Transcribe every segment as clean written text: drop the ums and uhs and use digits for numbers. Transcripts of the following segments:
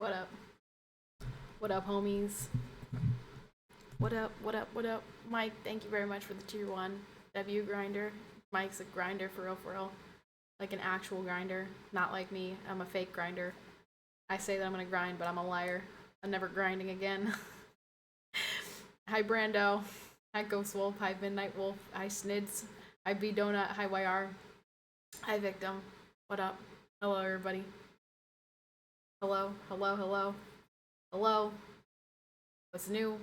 What up? What up, homies? What up? What up? What up? Mike, thank you very much for the tier 1 W grinder. Mike's a grinder for real. Like an actual grinder. Not like me. I'm a fake grinder. I say that I'm gonna grind, but I'm a liar. I'm never grinding again. Hi, Brando. Hi, Ghost Wolf. Hi, Midnight Wolf. Hi, Snids. Hi, B Donut. Hi, YR. Hi, Victim. What up? Hello, everybody. Hello, hello, hello. Hello. What's new?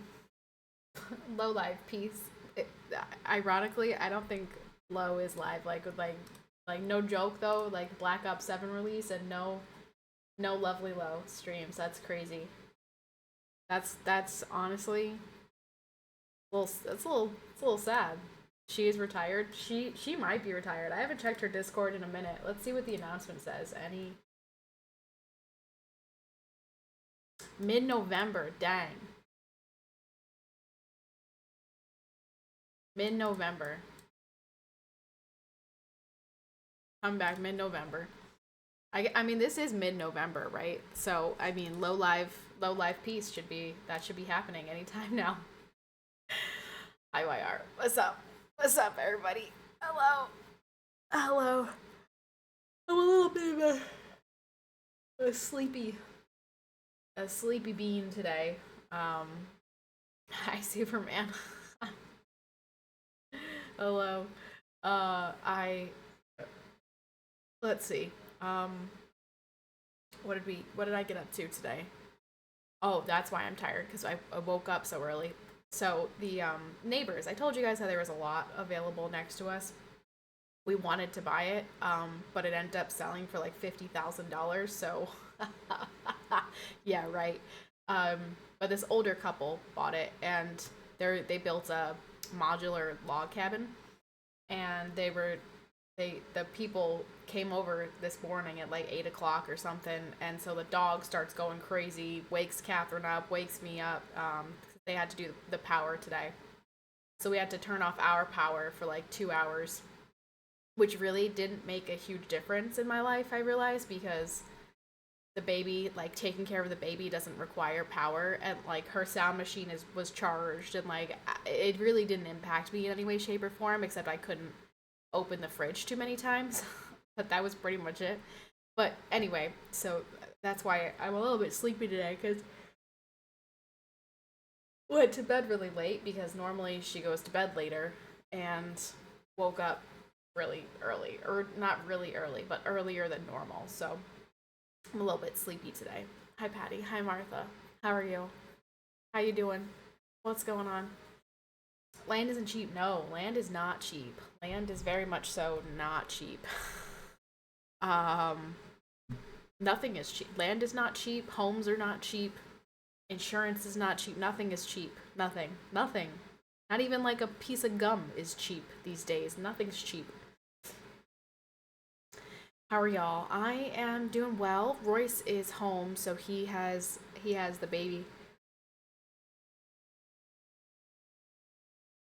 Low live piece. It, Ironically, I don't think low is live. Like no joke though. Like Black Ops 7 release and no lovely low streams. That's crazy. That's honestly it's a little sad. She is retired. She might be retired. I haven't checked her Discord in a minute. Let's see what the announcement says. Any mid November. Dang. Mid November. Come back mid November. I mean this is mid November, right? So I mean low live piece should be happening anytime now. IYR. What's up? What's up, everybody? Hello. Hello. I'm a little bit of a sleepy bean today. Hi Superman. Hello. I let's see. What did I get up to today? Oh, that's why I'm tired because I woke up so early. So the neighbors, I told you guys how there was a lot available next to us. We wanted to buy it, but it ended up selling for like $50,000. So yeah, right. Um, but this older couple bought it, and they built a modular log cabin, and the people came over this morning at like 8 o'clock or something, and so the dog starts going crazy, wakes Catherine up, wakes me up. They had to do the power today, so we had to turn off our power for like 2 hours, which really didn't make a huge difference in my life. I realized because the baby, like taking care of the baby, doesn't require power, and like her sound machine was charged, and like it really didn't impact me in any way, shape, or form, except I couldn't open the fridge too many times. But that was pretty much it. But anyway, so that's why I'm a little bit sleepy today because went to bed really late because normally she goes to bed later, and woke up really early, or not really early, but earlier than normal. So I'm a little bit sleepy today. Hi Patty. Hi Martha. How are you? How you doing? What's going on? Land isn't cheap. No, land is not cheap. Land is very much so not cheap. Um, Nothing is cheap. Land is not cheap. Homes are not cheap. Insurance is not cheap. Nothing is cheap. Nothing. Nothing. Not even like a piece of gum is cheap these days. Nothing's cheap. How are y'all? I am doing well. Royce is home, so he has the baby.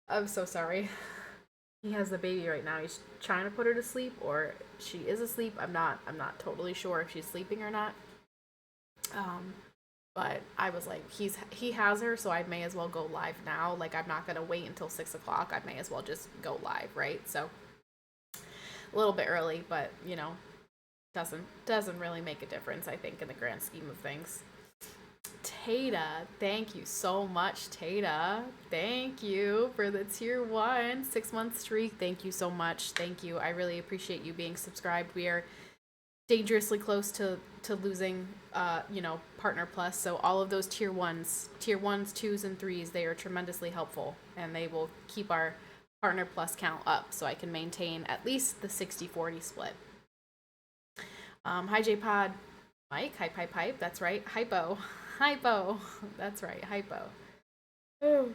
I'm so sorry. He has the baby right now. He's trying to put her to sleep, or she is asleep. I'm not totally sure if she's sleeping or not. Um, but I was like, he has her, so I may as well go live now. Like I'm not gonna wait until 6 o'clock. I may as well just go live, right? So a little bit early, but doesn't really make a difference. I think in the grand scheme of things. Tata, thank you so much, Tata. Thank you for the tier 1 6 month streak. Thank you so much. Thank you. I really appreciate you being subscribed. We are dangerously close to losing partner plus, so all of those tier 1s, 2s, and 3s, they are tremendously helpful, and they will keep our partner plus count up so I can maintain at least the 60-40 split. Hi JPod. Mike, hype, that's right. Hypo, that's right. Hypo. Oh,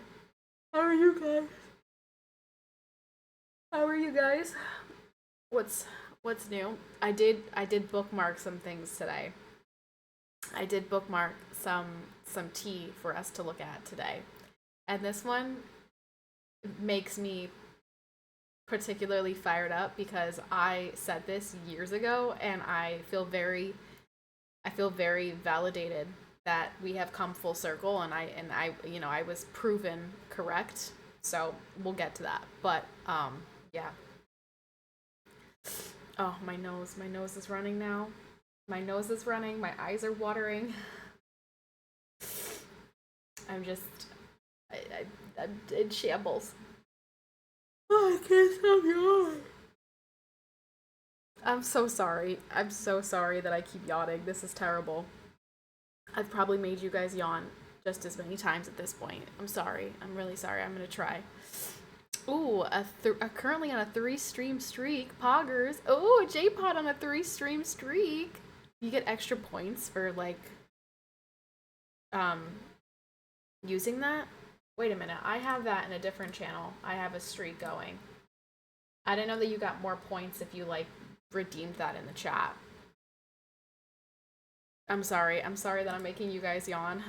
how are you guys? How are you guys? What's what's new? I did bookmark some things today. I did bookmark some tea for us to look at today. And this one makes me particularly fired up because I said this years ago, and I feel very validated that we have come full circle, and I you know, I was proven correct. So we'll get to that. But yeah. Oh, my nose is running now. My nose is running, my eyes are watering. I'm just I'm in shambles. Oh, I can't stop yawning. I'm so sorry. I'm so sorry that I keep yawning. This is terrible. I've probably made you guys yawn just as many times at this point. I'm sorry. I'm really sorry. I'm gonna try. Ooh, currently on a 3-stream streak. Poggers. Ooh, J-Pod on a 3-stream streak. You get extra points for, like, using that? Wait a minute. I have that in a different channel. I have a streak going. I didn't know that you got more points if you, like, redeemed that in the chat. I'm sorry. I'm sorry that I'm making you guys yawn.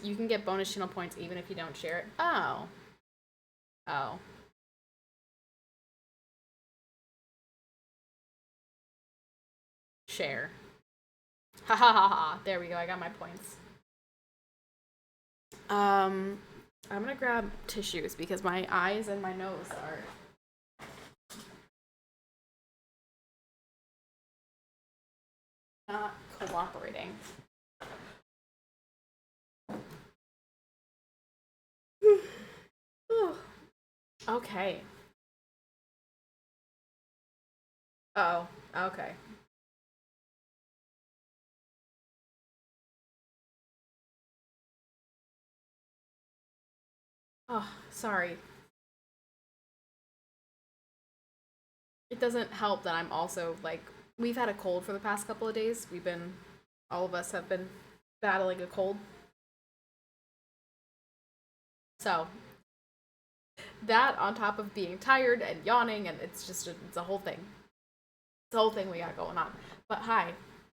You can get bonus channel points even if you don't share it. Oh. Oh. Share. Ha ha ha ha. There we go. I got my points. I'm gonna grab tissues because my eyes and my nose are not cooperating. Okay. Oh, okay. Oh, sorry. It doesn't help that I'm also, like, we've had a cold for the past couple of days. All of us have been battling a cold. So, that on top of being tired and yawning, and it's a whole thing. It's a whole thing we got going on. But hi.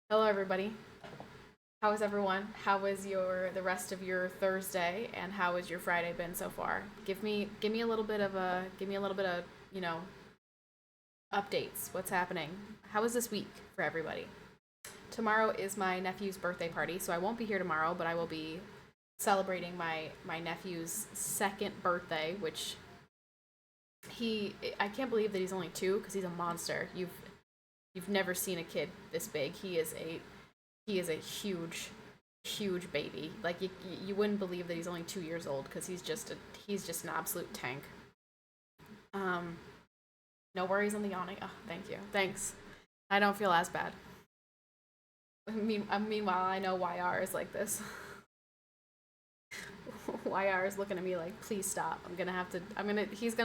Hello, everybody. How is everyone? How was the rest of your Thursday, and how has your Friday been so far? Give me a little bit of, you know, updates. What's happening? How was this week for everybody? Tomorrow is my nephew's birthday party, so I won't be here tomorrow, but I will be celebrating my nephew's 2nd birthday, which I can't believe that he's only 2 because he's a monster. You've never seen a kid this big. He is a huge baby. Like, you wouldn't believe that he's only 2 years old because he's just an absolute tank. No worries on the yawning. Oh, thank you. Thanks. I don't feel as bad. Meanwhile, I know YR is like this. YR is looking at me like, please stop. He's gonna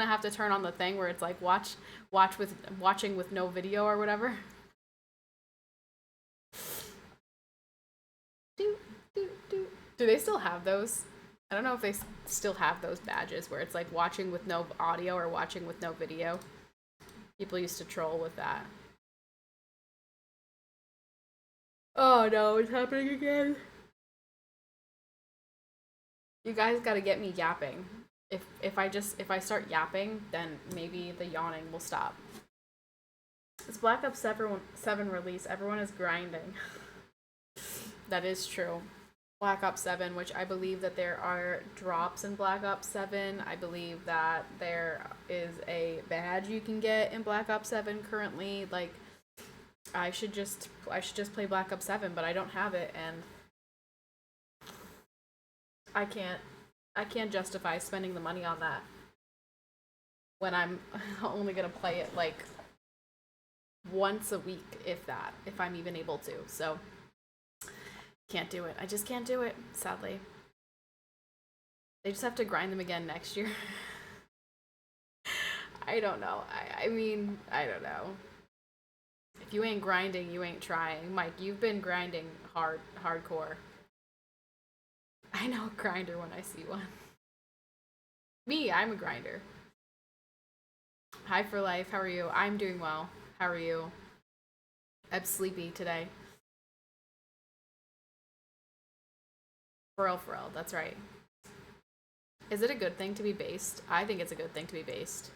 have to turn on the thing where it's like watching with no video or whatever. Do they still have those? I don't know if they still have those badges where it's like watching with no audio or watching with no video. People used to troll with that. Oh no, it's happening again. You guys gotta get me yapping. If I start yapping, then maybe the yawning will stop. It's Black Ops 7 release. Everyone is grinding. That is true. Black Ops 7, which I believe that there are drops in Black Ops 7. I believe that there is a badge you can get in Black Ops 7 currently. Like, I should just play Black Ops 7, but I don't have it, and I can't justify spending the money on that when I'm only gonna play it like once a week, if that, if I'm even able to. So can't do it. I just can't do it, sadly. They just have to grind them again next year. I don't know. I mean, I don't know. If you ain't grinding, you ain't trying. Mike, you've been grinding hardcore. I know a grinder when I see one. Me, I'm a grinder. Hi for life, how are you? I'm doing well. How are you? I'm sleepy today. For real, that's right. Is it a good thing to be based? I think it's a good thing to be based.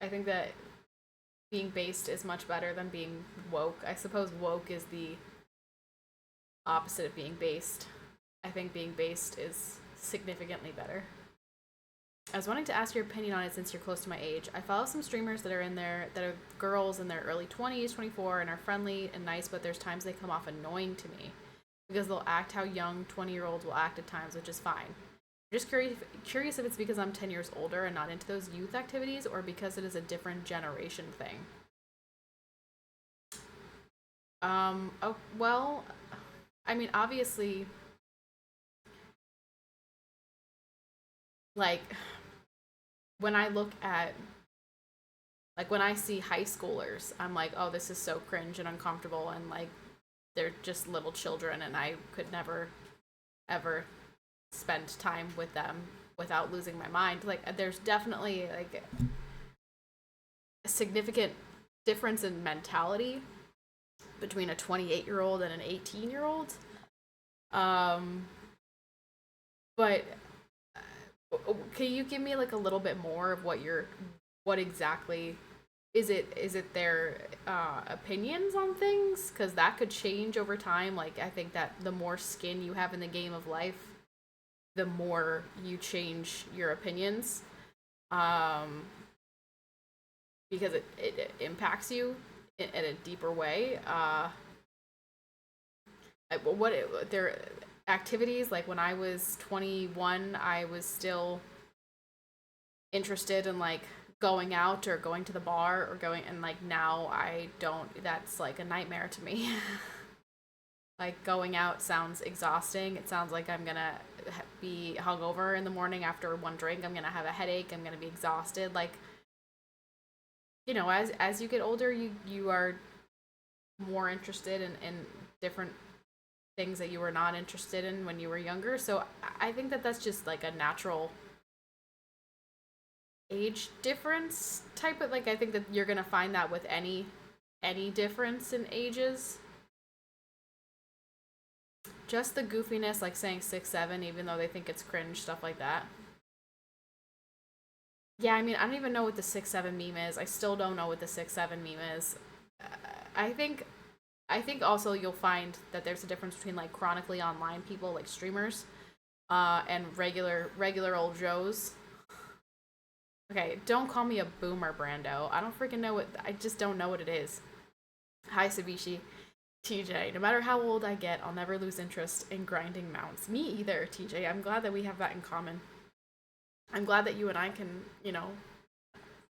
I think that being based is much better than being woke. I suppose woke is the opposite of being based. I think being based is significantly better. I was wanting to ask your opinion on it since you're close to my age. I follow some streamers that are girls in their early 20s, 24, and are friendly and nice, but there's times they come off annoying to me because they'll act how young 20-year-olds will act at times, which is fine. I'm just curious if it's because I'm 10 years older and not into those youth activities, or because it is a different generation thing. Oh, well, I mean, obviously, like, when I look at, like, when I see high schoolers, I'm like, oh, this is so cringe and uncomfortable, and, like, they're just little children, and I could never, ever spend time with them without losing my mind. Like, there's definitely, like, a significant difference in mentality between a 28-year-old and an 18-year-old. But can you give me like a little bit more of what exactly is it? Is it their opinions on things? Because that could change over time. Like, I think that the more skin you have in the game of life, the more you change your opinions, because it impacts you in a deeper way. Their activities, like when I was 21, I was still interested in like going out or going to the bar or going, and like now I don't. That's like a nightmare to me. Like, going out sounds exhausting. It sounds like I'm gonna be hungover in the morning after one drink. I'm gonna have a headache. I'm gonna be exhausted. Like, you know, as you get older, you are more interested in different things that you were not interested in when you were younger. So I think that that's just like a natural age difference type of, like, I think that you're gonna find that with any difference in ages. Just the goofiness, like saying 6'7", even though they think it's cringe, stuff like that. Yeah, I mean, I don't even know what the 6'7" meme is. I still don't know what the 6'7" meme is. Uh, I think I think also you'll find that there's a difference between like chronically online people, like streamers, and regular old Joes. Okay, don't call me a boomer, Brando. I don't freaking know what. I just don't know what it is. Hi, Sabishi. TJ, no matter how old I get, I'll never lose interest in grinding mounts. Me either, TJ. I'm glad that we have that in common. I'm glad that you and I can,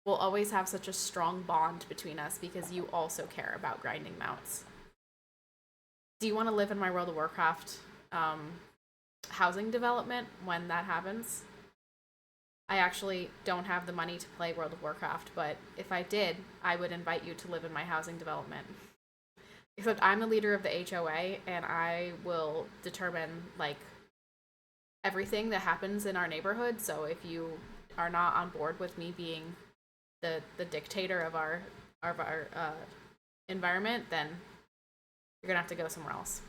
we'll always have such a strong bond between us because you also care about grinding mounts. Do you want to live in my World of Warcraft housing development when that happens? I actually don't have the money to play World of Warcraft, but if I did, I would invite you to live in my housing development. Except I'm the leader of the HOA, and I will determine, like, everything that happens in our neighborhood. So if you are not on board with me being the dictator of our environment, then you're gonna have to go somewhere else.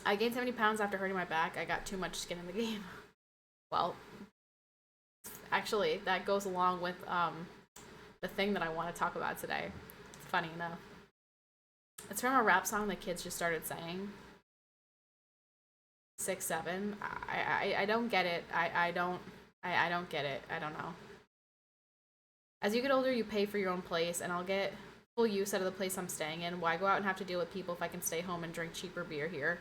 I gained 70 pounds after hurting my back. I got too much skin in the game. Well, actually, that goes along with the thing that I want to talk about today. It's funny enough. It's from a rap song that kids just started saying. 6'7". I don't get it. I don't get it. I don't know. As you get older, you pay for your own place, and I'll get full use out of the place I'm staying in. Why go out and have to deal with people if I can stay home and drink cheaper beer here?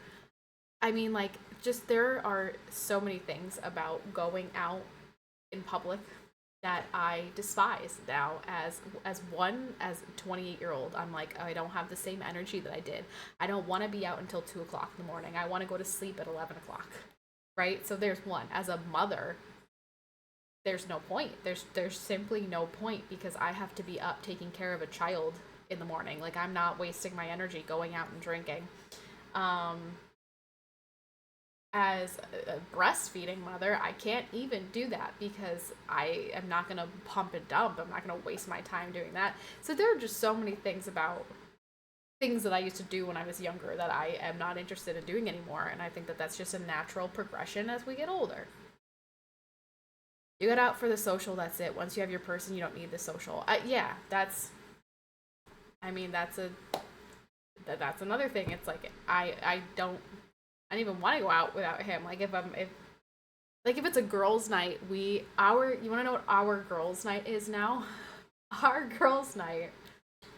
I mean, like, just there are so many things about going out in public that I despise now as 28-year-old. I'm like, I don't have the same energy that I did. I don't want to be out until 2 o'clock in the morning. I want to go to sleep at 11 o'clock, right? So there's one. As a mother, there's no point. There's simply no point because I have to be up taking care of a child in the morning. Like, I'm not wasting my energy going out and drinking. As a breastfeeding mother, I can't even do that because I am not going to pump and dump. I'm not going to waste my time doing that. So there are just so many things about things that I used to do when I was younger that I am not interested in doing anymore. And I think that that's just a natural progression as we get older. You got out for the social, that's it. Once you have your person, you don't need the social. Yeah, that's I mean, that's another thing. It's like I don't even want to go out without him. Like if it's a girls' night, you want to know what our girls' night is now? Our girls' night,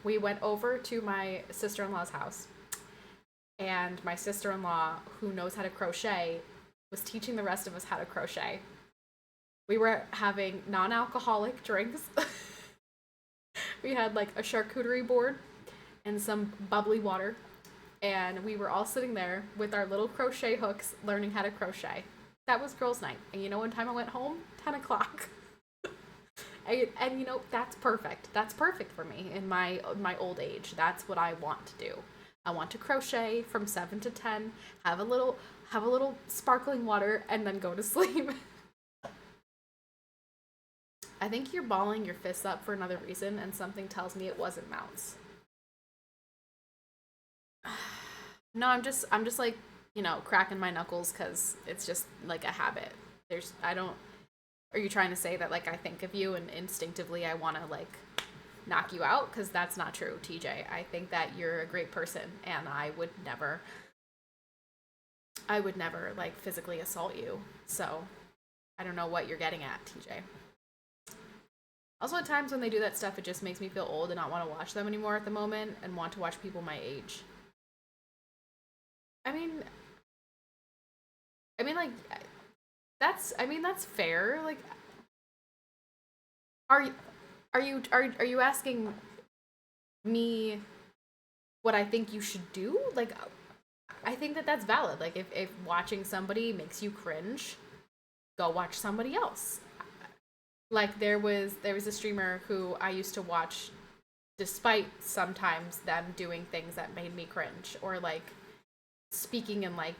we went over to my sister-in-law's house, and my sister-in-law, who knows how to crochet, was teaching the rest of us how to crochet. We were having non-alcoholic drinks. We had like a charcuterie board and some bubbly water, and we were all sitting there with our little crochet hooks learning how to crochet. That was girls' night. And you know what time I went home? 10 o'clock. And you know, that's perfect. That's perfect for me in my old age. That's what I want to do. I want to crochet from 7 to 10, have a little sparkling water, and then go to sleep. I think you're balling your fists up for another reason, and something tells me it wasn't mounts. No, I'm just like, you know, cracking my knuckles because it's just like a habit. Are you trying to say that like I think of you and instinctively I want to like knock you out? Because that's not true, TJ. I think that you're a great person, and I would never like physically assault you. So I don't know what you're getting at, TJ. Also, at times when they do that stuff, it just makes me feel old and not want to watch them anymore at the moment and want to watch people my age. I mean, like, that's fair. Like, are you asking me what I think you should do? Like, I think that that's valid. Like, if watching somebody makes you cringe, go watch somebody else. Like, there was a streamer who I used to watch despite sometimes them doing things that made me cringe, or like speaking in like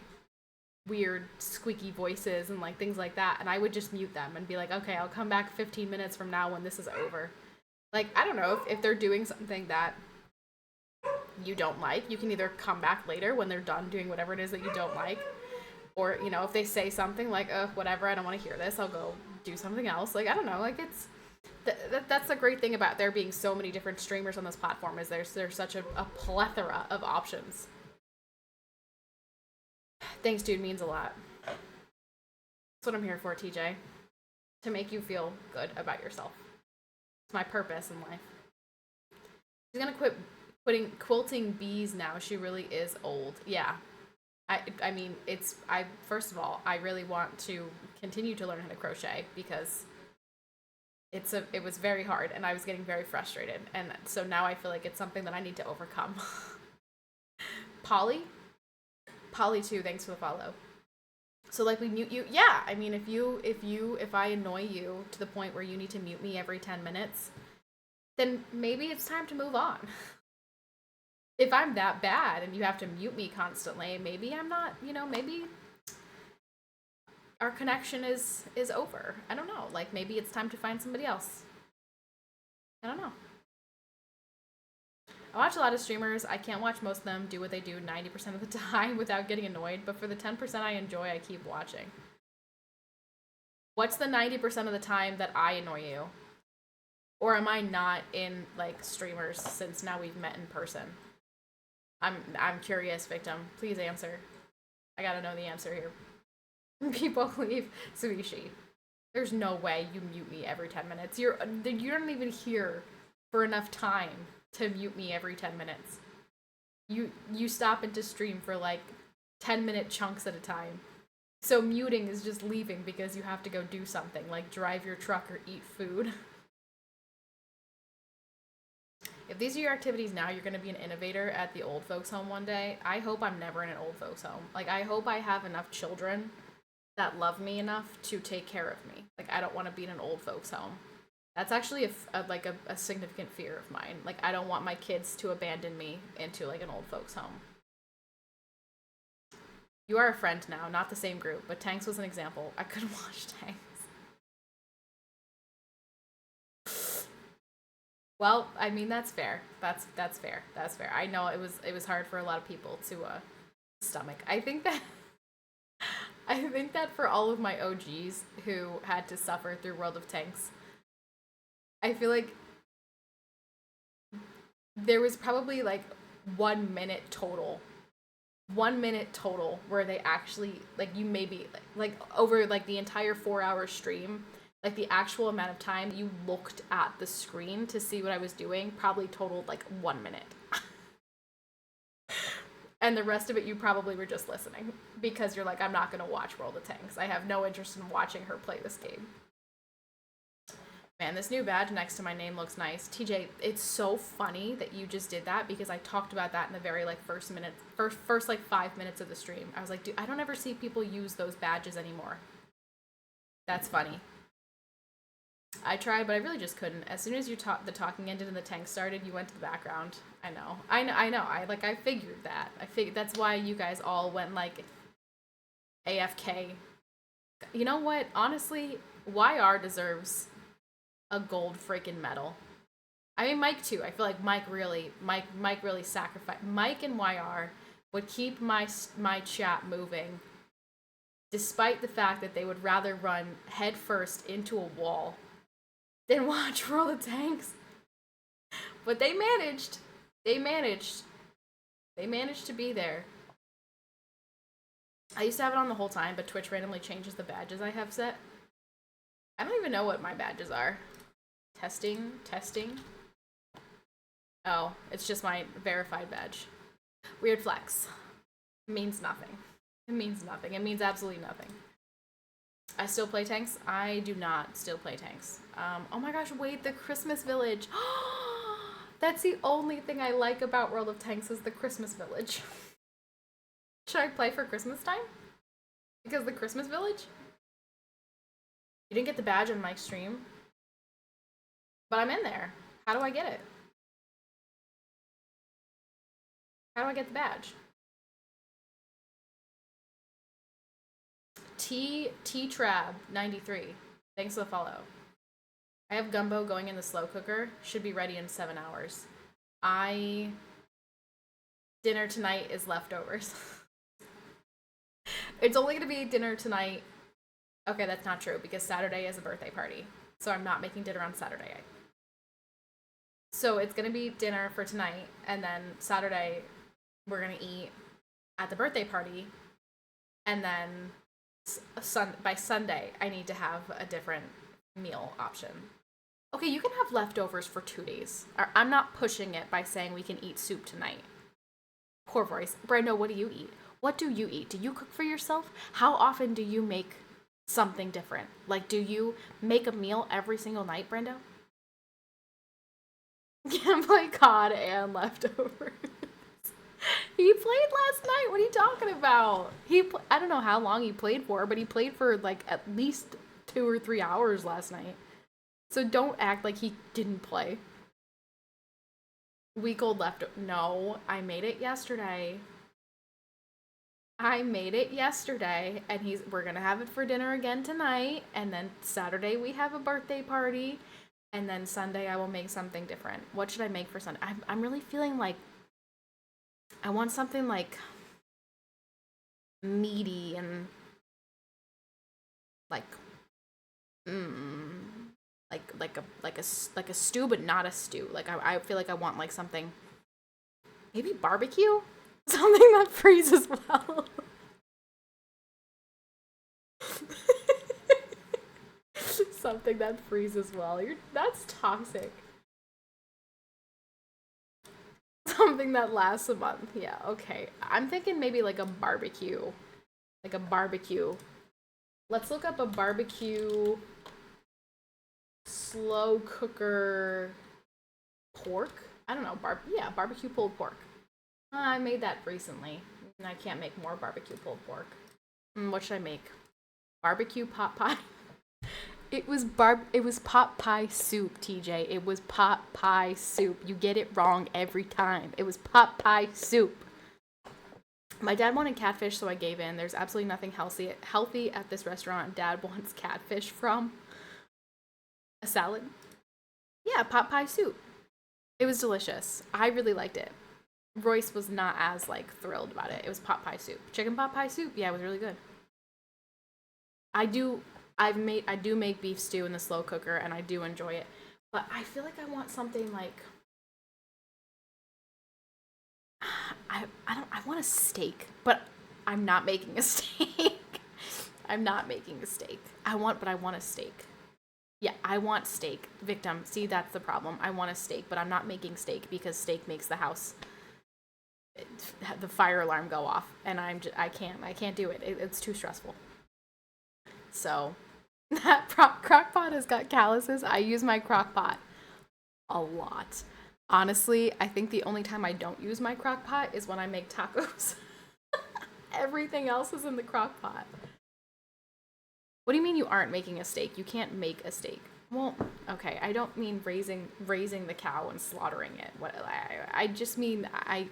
weird squeaky voices and like things like that, and I would just mute them and be like, okay, I'll come back 15 minutes from now when this is over. Like, I don't know, if they're doing something that you don't like, you can either come back later when they're done doing whatever it is that you don't like, or, you know, if they say something like, whatever, I don't want to hear this, I'll go do something else. Like, I don't know, like, it's that's the great thing about there being so many different streamers on this platform, is there's such a plethora of options. Thanks, dude, means a lot. That's what I'm here for, TJ. To make you feel good about yourself. It's my purpose in life. She's gonna quit quilting bees now. She really is old. Yeah. I mean, first of all, I really want to continue to learn how to crochet because it was very hard and I was getting very frustrated. And so now I feel like it's something that I need to overcome. Polly too, thanks for the follow. So like we mute you. Yeah, I mean, if I annoy you to the point where you need to mute me every 10 minutes, then maybe it's time to move on. If I'm that bad and you have to mute me constantly, maybe I'm not, you know, maybe our connection is over. I don't know. Like, maybe it's time to find somebody else. I don't know. I watch a lot of streamers. I can't watch most of them do what they do 90% of the time without getting annoyed, but for the 10% I enjoy, I keep watching. What's the 90% of the time that I annoy you? Or am I not in, like, streamers since now we've met in person? I'm curious, victim. Please answer. I gotta know the answer here. People leave Suishi. There's no way you mute me every 10 minutes. You're not even here for enough time to mute me every 10 minutes. You stop into stream for like 10-minute chunks at a time. So muting is just leaving because you have to go do something, like drive your truck or eat food. If these are your activities now, you're going to be an innovator at the old folks home one day. I hope I'm never in an old folks home. Like, I hope I have enough children that love me enough to take care of me. Like, I don't want to be in an old folks home. That's actually a significant fear of mine. Like, I don't want my kids to abandon me into, like, an old folks home. You are a friend now, not the same group, but Tanks was an example. I couldn't watch Tanks. Well, I mean, that's fair. That's fair. That's fair. I know it was hard for a lot of people to stomach. I think that for all of my OGs who had to suffer through World of Tanks, I feel like there was probably like 1 minute total. 1 minute total where they actually, like, you maybe, like over like the entire 4 hour stream, like the actual amount of time you looked at the screen to see what I was doing probably totaled like 1 minute. And the rest of it you probably were just listening because you're like, I'm not going to watch World of Tanks. I have no interest in watching her play this game. Man, this new badge next to my name looks nice. TJ, it's so funny that you just did that because I talked about that in the very like first like 5 minutes of the stream. I was like, dude, I don't ever see people use those badges anymore. That's funny. I tried, but I really just couldn't. As soon as the talking ended and the tank started, you went to the background. I know. I figured that. That's why you guys all went like AFK. You know what? Honestly, YR deserves a gold freaking medal. I mean, Mike too. I feel like Mike really sacrificed. Mike and YR would keep my chat moving, despite the fact that they would rather run headfirst into a wall than watch World of Tanks. But they managed. They managed to be there. I used to have it on the whole time, but Twitch randomly changes the badges I have set. I don't even know what my badges are. Testing. Oh, it's just my verified badge. Weird flex. It means nothing. It means nothing. It means absolutely nothing. I still play tanks? I do not still play tanks. Oh my gosh, wait, the Christmas Village. That's the only thing I like about World of Tanks is the Christmas Village. Should I play for Christmas time? Because the Christmas Village? You didn't get the badge on Mike's stream? But I'm in there. How do I get it? How do I get the badge? T-Trab 93. Thanks for the follow. I have gumbo going in the slow cooker. Should be ready in 7 hours. Dinner tonight is leftovers. It's only gonna be dinner tonight. Okay, that's not true because Saturday is a birthday party. So I'm not making dinner on Saturday. So it's gonna be dinner for tonight, and then Saturday we're gonna eat at the birthday party, and then by Sunday I need to have a different meal option. Okay, you can have leftovers for 2 days. I'm not pushing it by saying we can eat soup tonight. Poor voice. Brando, what do you eat? What do you eat? Do you cook for yourself? How often do you make something different? Like, do you make a meal every single night, Brando? Can't play COD and leftovers. He played last night. What are you talking about? I don't know how long he played for, but he played for like at least 2 or 3 hours last night. So don't act like he didn't play. Week old leftover. No, I made it yesterday. And we're gonna have it for dinner again tonight, and then Saturday we have a birthday party, and then Sunday I will make something different. What should I make for Sunday? I'm really feeling like I want something like meaty and like like a stew, but not a stew. Like I feel like I want like something, maybe barbecue, something that freezes well. Something that freezes well. That's toxic. Something that lasts a month. Yeah, okay. I'm thinking maybe like a barbecue. Like a barbecue. Let's look up a barbecue slow cooker pork. I don't know. Barbecue pulled pork. I made that recently. And I can't make more barbecue pulled pork. What should I make? Barbecue pot pie? It was pot pie soup, TJ. It was pot pie soup. You get it wrong every time. It was pot pie soup. My dad wanted catfish, so I gave in. There's absolutely nothing healthy at this restaurant. Dad wants catfish from. A salad? Yeah, pot pie soup. It was delicious. I really liked it. Royce was not as like thrilled about it. It was pot pie soup. Chicken pot pie soup? Yeah, it was really good. I do make beef stew in the slow cooker, and I do enjoy it. But I feel like I want something like I want a steak, but I'm not making a steak. I'm not making a steak. I want a steak. Yeah, I want steak. Victim. See, that's the problem. I want a steak, but I'm not making steak because steak makes the house, the fire alarm go off, and I can't do it. It's too stressful. So that crock pot has got calluses. I use my crock pot a lot. Honestly, I think the only time I don't use my crock pot is when I make tacos. Everything else is in the crock pot. What do you mean you aren't making a steak? You can't make a steak. Well, okay, I don't mean raising the cow and slaughtering it. What I just mean I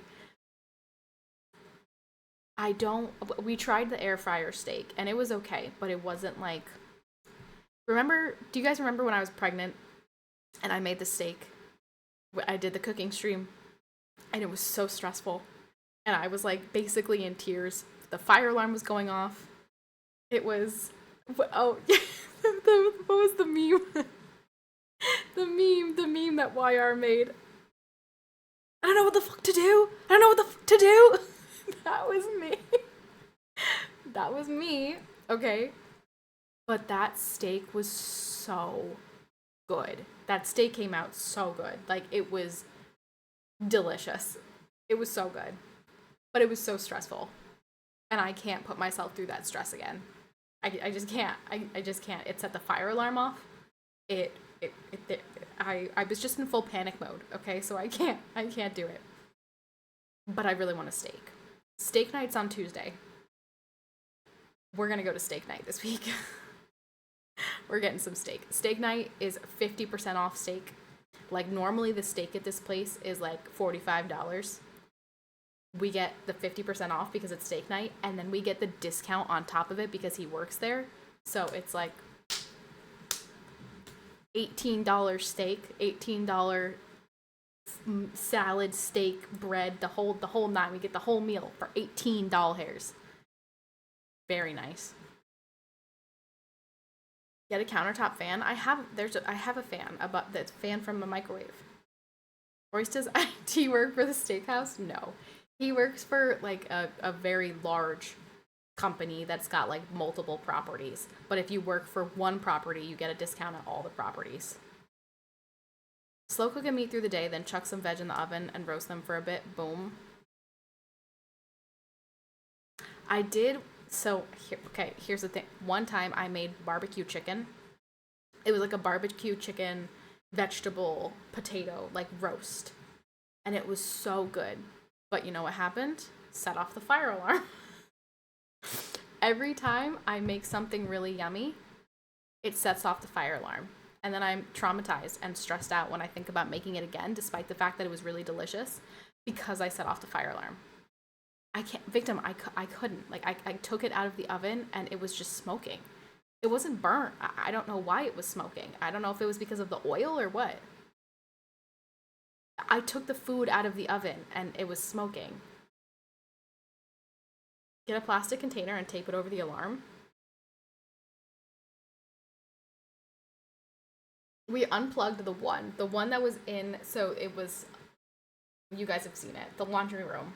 don't. We tried the air fryer steak and it was okay, but it wasn't like. Remember? Do you guys remember when I was pregnant and I made the steak? I did the cooking stream, and it was so stressful, and I was like basically in tears. The fire alarm was going off. It was. Oh, what was the meme? the meme that YR made. I don't know what the fuck to do. I don't know what the fuck to do. That was me. That was me. Okay. But that steak was so good. That steak came out so good. Like, it was delicious. It was so good. But it was so stressful. And I can't put myself through that stress again. I just can't. I just can't. It set the fire alarm off. I was just in full panic mode, okay? So I can't do it. But I really want a steak. Steak night's on Tuesday. We're gonna go to steak night this week. We're getting some steak. Steak night is 50% off steak. Like, normally the steak at this place is like $45. We get the 50% off because it's steak night, and then we get the discount on top of it because he works there. So it's like $18 steak, $18 salad, steak, bread, the whole nine. We get the whole meal for $18. Very nice. Get a countertop fan. I have a fan, about the fan from a microwave. Royce, does IT work for the steakhouse? No. He works for like a very large company that's got like multiple properties. But if you work for one property, you get a discount on all the properties. Slow cook a meat through the day, then chuck some veg in the oven and roast them for a bit. Boom. I did. So, here's the thing. One time I made barbecue chicken. It was like a barbecue chicken, vegetable, potato, like roast. And it was so good. But you know what happened? Set off the fire alarm. Every time I make something really yummy, it sets off the fire alarm. And then I'm traumatized and stressed out when I think about making it again, despite the fact that it was really delicious, because I set off the fire alarm. I can't, victim, I couldn't. Like, I took it out of the oven and it was just smoking. It wasn't burnt. I don't know why it was smoking. I don't know if it was because of the oil or what. I took the food out of the oven and it was smoking. Get a plastic container and tape it over the alarm. We unplugged the one that was in, so it was, you guys have seen it, the laundry room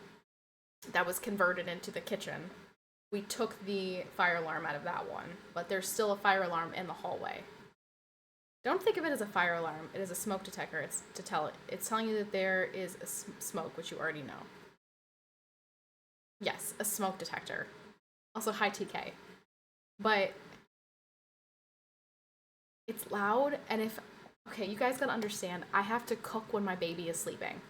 that was converted into the kitchen. We took the fire alarm out of that one, but there's still a fire alarm in the hallway. Don't think of it as a fire alarm. It is a smoke detector. It's telling you that there is a smoke, which you already know. Yes, a smoke detector. Also, hi TK. But it's loud, and okay, you guys gotta understand, I have to cook when my baby is sleeping.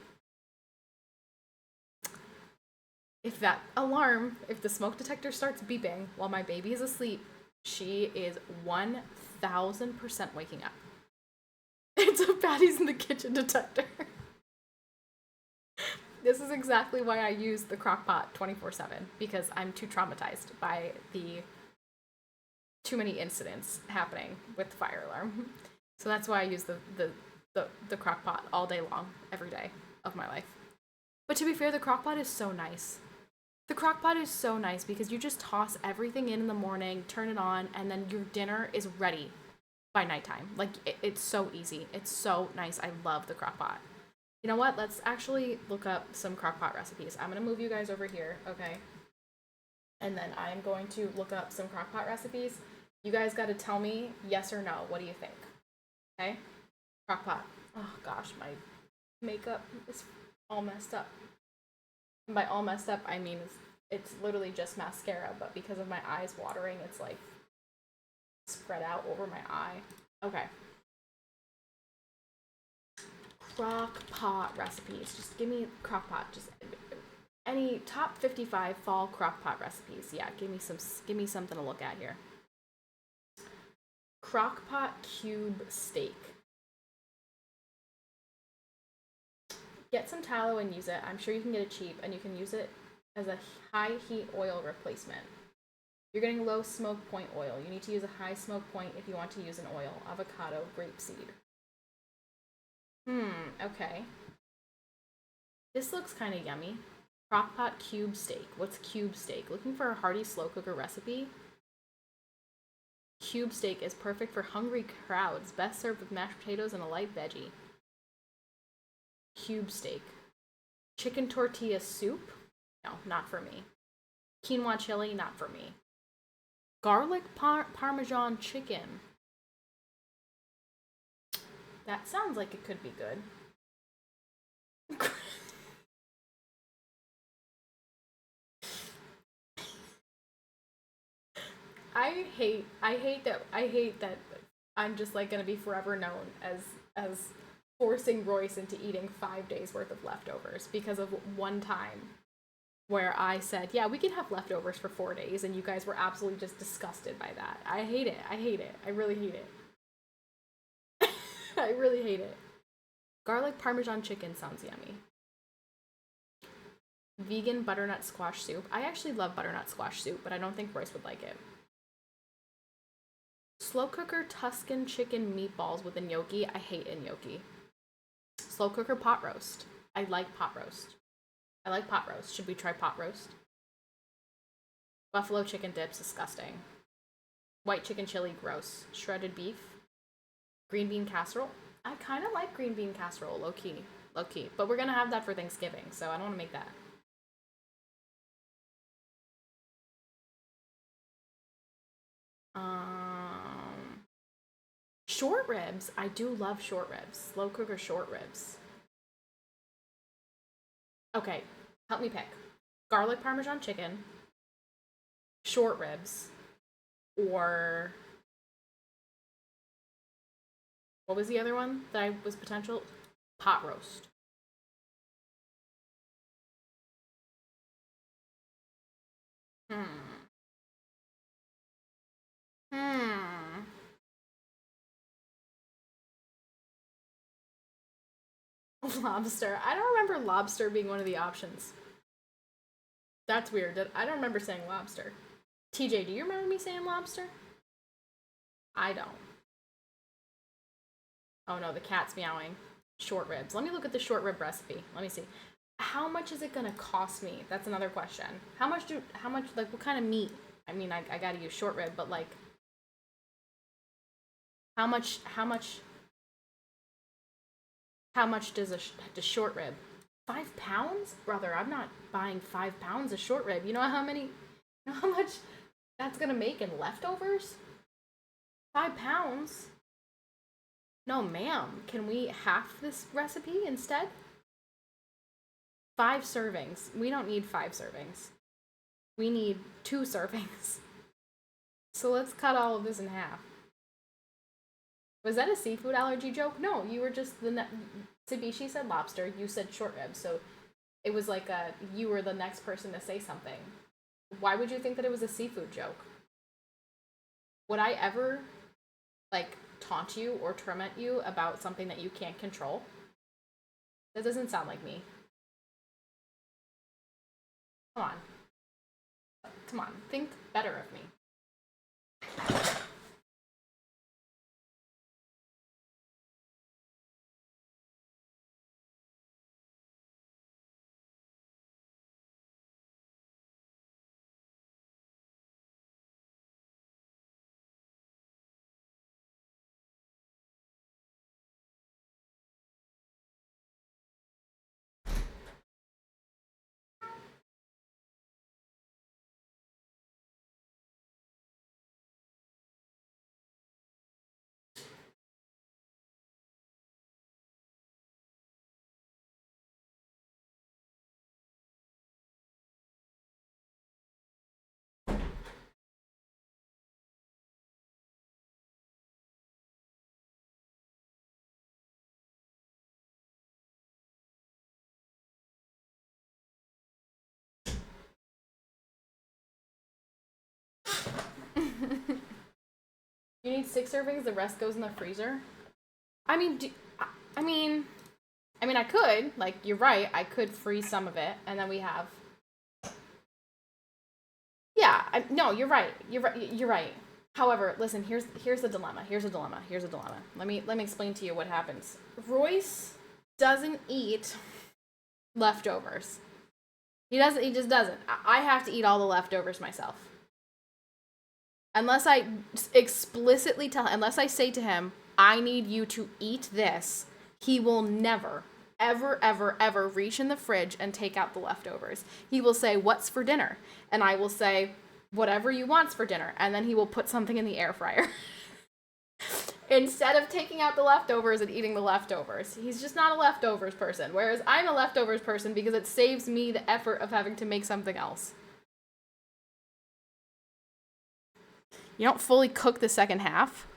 If that alarm, if the smoke detector starts beeping while my baby is asleep, she is 1000% waking up. It's a Patty's in the kitchen detector. This is exactly why I use the crock pot 24/7, because I'm too traumatized by the too many incidents happening with the fire alarm. So that's why I use the crock pot all day long, every day of my life. But to be fair, the crock pot is so nice. The crock pot is so nice because you just toss everything in the morning, turn it on, and then your dinner is ready by nighttime. Like, it's so easy. It's so nice. I love the crock pot. You know what? Let's actually look up some crock pot recipes. I'm gonna move you guys over here, okay? And then I'm going to look up some crock pot recipes. You guys gotta tell me yes or no. What do you think? Okay? Crock pot. Oh gosh, my makeup is all messed up. And by all messed up, I mean it's literally just mascara, but because of my eyes watering, it's like spread out over my eye. Okay. Crock pot recipes. Just give me crock pot. Just any top 55 fall crock pot recipes. Yeah, give me something to look at here. Crock pot cube steak. Get some tallow and use it. I'm sure you can get it cheap, and you can use it as a high heat oil replacement. You're getting low smoke point oil. You need to use a high smoke point if you want to use an oil. Avocado, grapeseed. Okay. This looks kind of yummy. Crockpot cube steak. What's cube steak? Looking for a hearty slow cooker recipe? Cube steak is perfect for hungry crowds. Best served with mashed potatoes and a light veggie. Cube steak. Chicken tortilla soup? No, not for me. Quinoa chili? Not for me. Garlic parmesan chicken. That sounds like it could be good. I hate that I'm just like gonna be forever known as forcing Royce into eating 5 days worth of leftovers because of one time where I said, yeah, we can have leftovers for 4 days, and you guys were absolutely just disgusted by that. I hate it. I hate it. I really hate it. I really hate it. Garlic parmesan chicken sounds yummy. Vegan butternut squash soup. I actually love butternut squash soup, but I don't think Royce would like it. Slow cooker Tuscan chicken meatballs with a gnocchi. I hate a gnocchi. Slow cooker pot roast. I like pot roast. I like pot roast. Should we try pot roast? Buffalo chicken dips, disgusting. White chicken chili, gross. Shredded beef. Green bean casserole. I kind of like green bean casserole, low key. Low key. But we're gonna have that for Thanksgiving, so I don't want to make that. Short ribs. I do love short ribs. Slow cooker short ribs. Okay, help me pick. Garlic parmesan chicken, short ribs, or what was the other one that I was potential? Pot roast. Hmm. Hmm. Lobster. I don't remember lobster being one of the options. That's weird. I don't remember saying lobster. TJ, do you remember me saying lobster? I don't. Oh no, the cat's meowing. Short ribs. Let me look at the short rib recipe. Let me see. How much is it gonna cost me? That's another question. How much, like, what kind of meat? I mean, I gotta use short rib, but like, how much, does a short rib? 5 pounds? Brother, I'm not buying 5 pounds of short rib. You know how much that's gonna make in leftovers? 5 pounds? No, ma'am. Can we half this recipe instead? 5 servings. We don't need 5 servings. We need 2 servings. So let's cut all of this in half. Was that a seafood allergy joke? No, you were just Tsubishi said lobster, you said short ribs, so it was like you were the next person to say something. Why would you think that it was a seafood joke? Would I ever, like, taunt you or torment you about something that you can't control? That doesn't sound like me. Come on. Come on. Think better of me. You need 6 servings, the rest goes in the freezer? I mean, I mean, I could. Like, you're right. I could freeze some of it, and then we have... Yeah, no, you're right. You're right. However, listen, here's the dilemma. Here's a dilemma. Let me explain to you what happens. Royce doesn't eat leftovers. He just doesn't. I have to eat all the leftovers myself. Unless I explicitly unless I say to him, I need you to eat this, he will never, ever, ever, ever reach in the fridge and take out the leftovers. He will say, what's for dinner? And I will say, whatever you want's for dinner. And then he will put something in the air fryer. Instead of taking out the leftovers and eating the leftovers. He's just not a leftovers person. Whereas I'm a leftovers person because it saves me the effort of having to make something else. You don't fully cook the second half.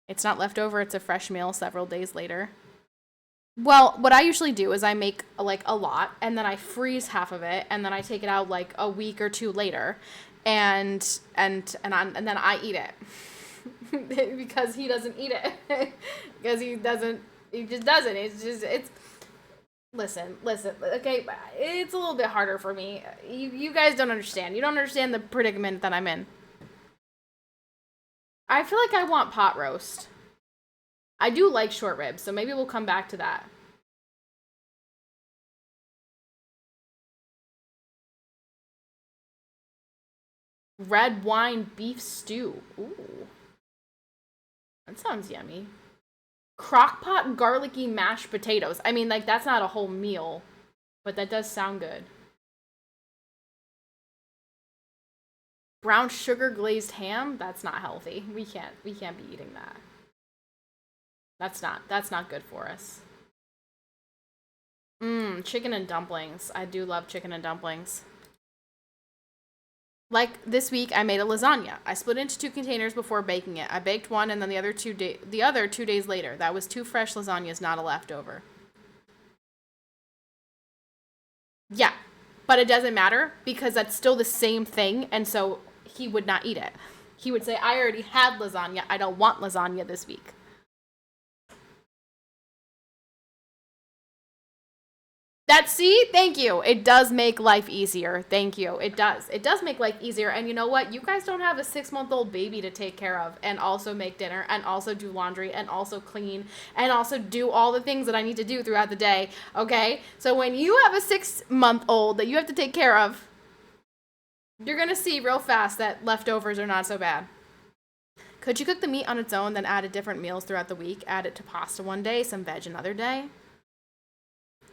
It's not leftover, it's a fresh meal several days later. Well, what I usually do is I make like a lot and then I freeze half of it and then I take it out like a week or 2 later and then I eat it. Because he doesn't eat it. Because he just doesn't. It's Listen, okay, it's a little bit harder for me. You guys don't understand. You don't understand the predicament that I'm in. I feel like I want pot roast. I do like short ribs, so maybe we'll come back to that. Red wine beef stew. Ooh. That sounds yummy. Crockpot garlicky mashed potatoes. I mean, like, that's not a whole meal, but that does sound good. Brown sugar glazed ham? That's not healthy. We can't be eating that. That's not good for us. Chicken and dumplings. I do love chicken and dumplings. Like this week, I made a lasagna. I split it into 2 containers before baking it. I baked one, and then the other 2 days later. That was 2 fresh lasagnas, not a leftover. Yeah, but it doesn't matter because that's still the same thing, and so he would not eat it. He would say, "I already had lasagna. I don't want lasagna this week." See, thank you. It does make life easier. Thank you. It does. It does make life easier. And you know what? You guys don't have a 6-month-old baby to take care of and also make dinner and also do laundry and also clean and also do all the things that I need to do throughout the day. Okay? So when you have a 6-month-old that you have to take care of, you're going to see real fast that leftovers are not so bad. Could you cook the meat on its own, then add different meals throughout the week? Add it to pasta one day, some veg another day?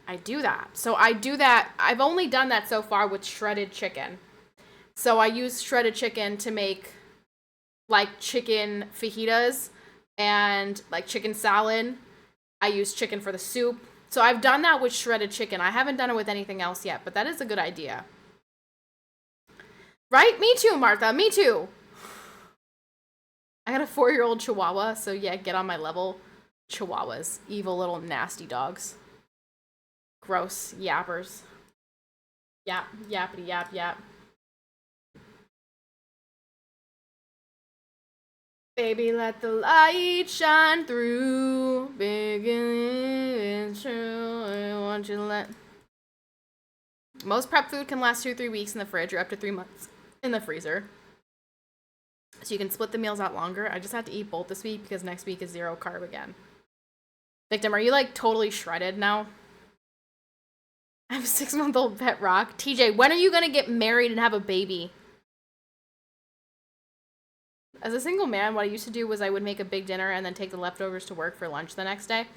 I do that. So I do that. I've only done that so far with shredded chicken. So I use shredded chicken to make like chicken fajitas and like chicken salad. I use chicken for the soup. So I've done that with shredded chicken. I haven't done it with anything else yet, but that is a good idea. Right? Me too, Martha. Me too. I got a 4-year-old chihuahua, so yeah, get on my level. Chihuahuas. Evil little nasty dogs. Gross yappers. Yap, yappity yap yap. Baby, let the light shine through. Big and true. I want you to let. Most prep food can last 2 or 3 weeks in the fridge or up to 3 months in the freezer. So you can split the meals out longer. I just had to eat both this week because next week is 0 carb again. Victim, are you like totally shredded now? I have a 6-month-old pet rock. TJ, when are you going to get married and have a baby? As a single man, what I used to do was I would make a big dinner and then take the leftovers to work for lunch the next day.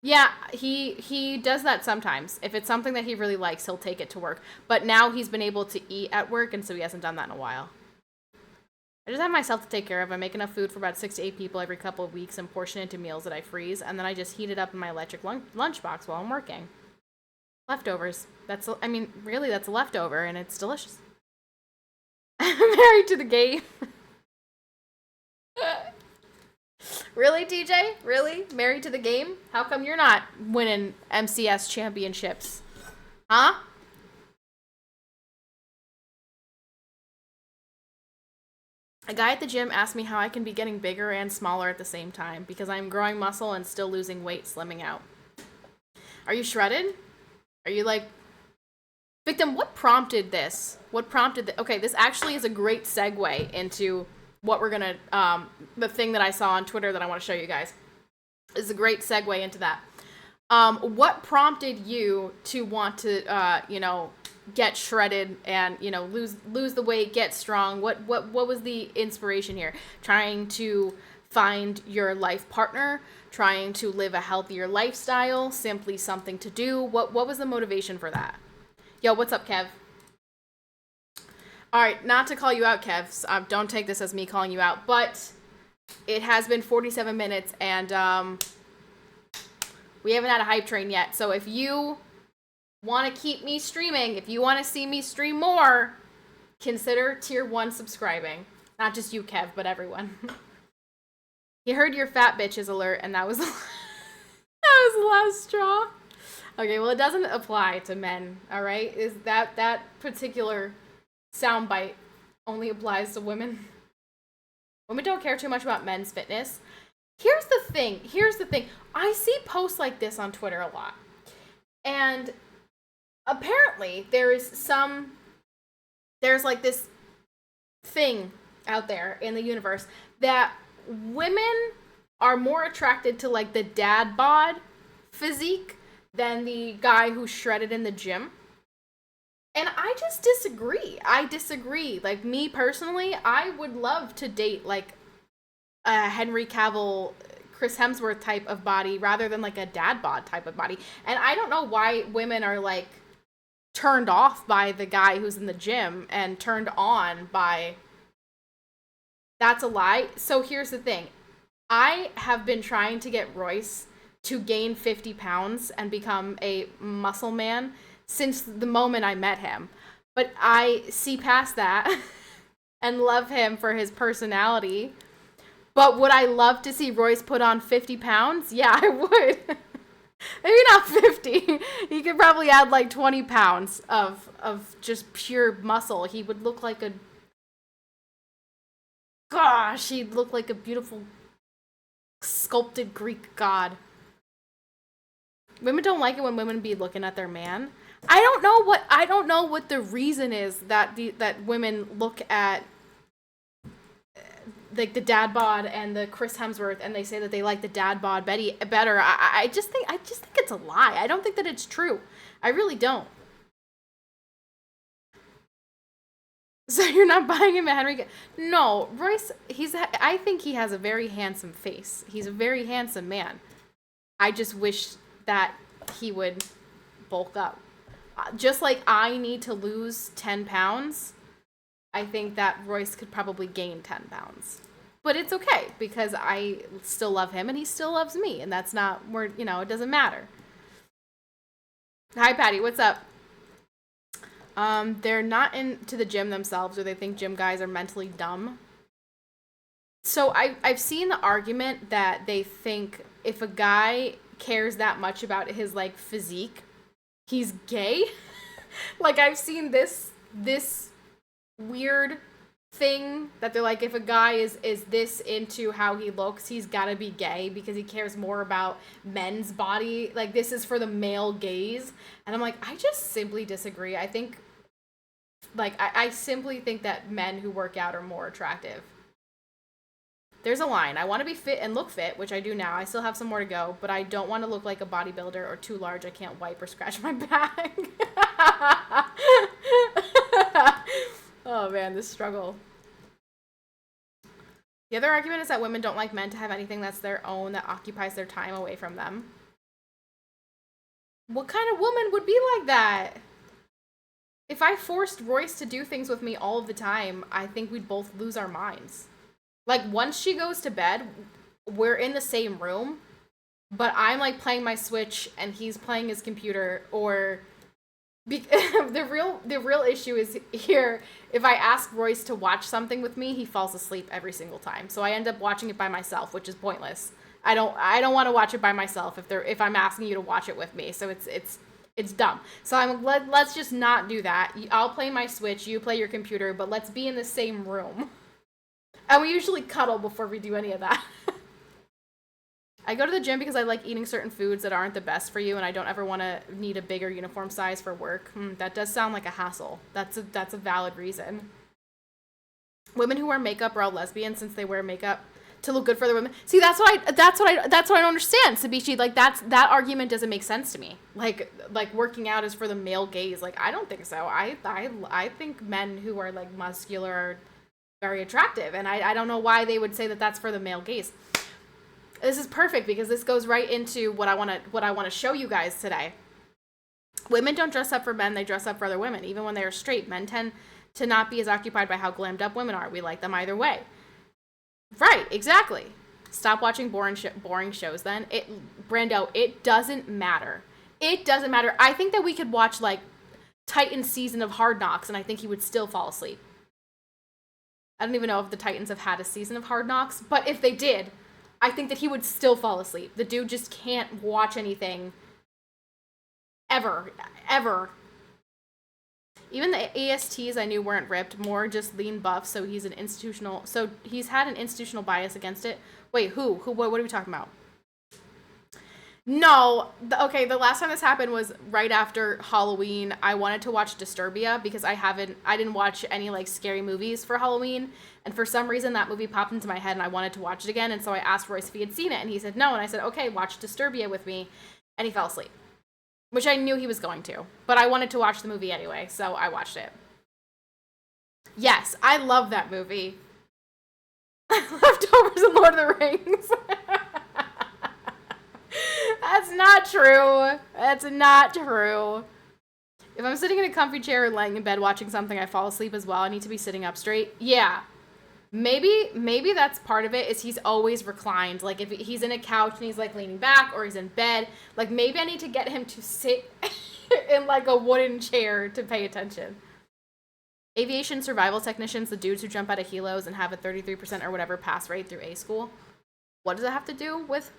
Yeah, he does that sometimes. If it's something that he really likes, he'll take it to work. But now he's been able to eat at work, and so he hasn't done that in a while. I just have myself to take care of. I make enough food for about 6 to 8 people every couple of weeks and portion it into meals that I freeze, and then I just heat it up in my electric lunchbox while I'm working. Leftovers. Really, that's a leftover, and it's delicious. I'm married to the game. Really, TJ? Really? Married to the game? How come you're not winning MCS championships? Huh? A guy at the gym asked me how I can be getting bigger and smaller at the same time because I'm growing muscle and still losing weight, slimming out. Are you shredded? Are you like... Victim, what prompted this? Okay, this actually is a great segue into what we're gonna... the thing that I saw on Twitter that I want to show you guys. This is a great segue into that. What prompted you to want to, get shredded and, lose the weight, get strong? What was the inspiration here? Trying to find your life partner, trying to live a healthier lifestyle, simply something to do? What was the motivation for that? Yo, what's up, Kev? All right, not to call you out, Kev. Don't take this as me calling you out, but it has been 47 minutes and we haven't had a hype train yet. So if you want to keep me streaming, if you want to see me stream more, consider tier 1 subscribing. Not just you, Kev, but everyone. You heard your fat bitches alert, and that was that was the last straw. Okay, well, it doesn't apply to men, all right? Is that particular soundbite only applies to women? Women don't care too much about men's fitness. Here's the thing. I see posts like this on Twitter a lot. And apparently there's like this thing out there in the universe that women are more attracted to like the dad bod physique than the guy who's shredded in the gym. And I just disagree. Like, me personally, I would love to date like a Henry Cavill, Chris Hemsworth type of body rather than like a dad bod type of body. And I don't know why women are like turned off by the guy who's in the gym and turned on by... That's a lie. So here's the thing. I have been trying to get Royce to gain 50 pounds and become a muscle man since the moment I met him. But I see past that and love him for his personality. But would I love to see Royce put on 50 pounds? Yeah, I would. Maybe not 50. He could probably add like 20 pounds of just pure muscle. He would look like a... Gosh, he'd look like a beautiful sculpted Greek god. Women don't like it when women be looking at their man. I don't know what the reason is that women look at like the dad bod and the Chris Hemsworth and they say that they like the dad bod better. I just think it's a lie. I don't think that it's true. I really don't. So you're not buying him a Henry? No, Royce, I think he has a very handsome face. He's a very handsome man. I just wish that he would bulk up. Just like I need to lose 10 pounds, I think that Royce could probably gain 10 pounds. But it's okay because I still love him and he still loves me. And that's not where, it doesn't matter. Hi, Patty. What's up? They're not into the gym themselves or they think gym guys are mentally dumb. So I've seen the argument that they think if a guy cares that much about his like physique, he's gay. Like I've seen this weird thing that they're like, if a guy is this into how he looks, he's gotta be gay because he cares more about men's body. Like this is for the male gaze. And I'm like, I just simply disagree. I think I simply think that men who work out are more attractive. There's a line. I want to be fit and look fit, which I do now. I still have some more to go, but I don't want to look like a bodybuilder or too large. I can't wipe or scratch my back. Oh man, this struggle. The other argument is that women don't like men to have anything that's their own that occupies their time away from them. What kind of woman would be like that? If I forced Royce to do things with me all of the time, I think we'd both lose our minds. Like, once she goes to bed, we're in the same room, but I'm, like, playing my Switch, and he's playing his computer, or... the real issue is here, if I ask Royce to watch something with me, he falls asleep every single time. So I end up watching it by myself, which is pointless. I don't want to watch it by myself if I'm asking you to watch it with me. So it's dumb. So let's just not do that. I'll play my Switch, you play your computer, but let's be in the same room. And we usually cuddle before we do any of that. I go to the gym because I like eating certain foods that aren't the best for you, and I don't ever want to need a bigger uniform size for work. That does sound like a hassle. That's a valid reason. Women who wear makeup are all lesbians since they wear makeup to look good for the women. See, that's what I don't understand, Sabichi. Like that argument doesn't make sense to me. Like working out is for the male gaze. Like, I don't think so. I think men who are like muscular are very attractive, and I don't know why they would say that that's for the male gaze. This is perfect because this goes right into what I want to show you guys today. Women don't dress up for men, they dress up for other women. Even when they are straight, men tend to not be as occupied by how glammed up women are. We like them either way. Right, exactly. Stop watching boring shows then. Brando, it doesn't matter. It doesn't matter. I think that we could watch like Titans season of Hard Knocks and I think he would still fall asleep. I don't even know if the Titans have had a season of Hard Knocks, but if they did, I think that he would still fall asleep. The dude just can't watch anything ever. Even the ASTs I knew weren't ripped, more just lean buff, so he's had an institutional bias against it. Wait, who? What are we talking about? No, the last time this happened was right after Halloween. I wanted to watch Disturbia because I didn't watch any like scary movies for Halloween, and for some reason that movie popped into my head and I wanted to watch it again, and so I asked Royce if he had seen it, and he said no, and I said, okay, watch Disturbia with me, and he fell asleep, which I knew he was going to, but I wanted to watch the movie anyway, so I watched it. Yes, I love that movie. Leftovers and Lord of the Rings. That's not true. That's not true. If I'm sitting in a comfy chair or laying in bed watching something, I fall asleep as well. I need to be sitting up straight. Yeah. Maybe that's part of it, is he's always reclined. Like, if he's in a couch and he's, like, leaning back, or he's in bed, like, maybe I need to get him to sit in, like, a wooden chair to pay attention. Aviation survival technicians, the dudes who jump out of helos and have a 33% or whatever pass rate through A school. What does it have to do with...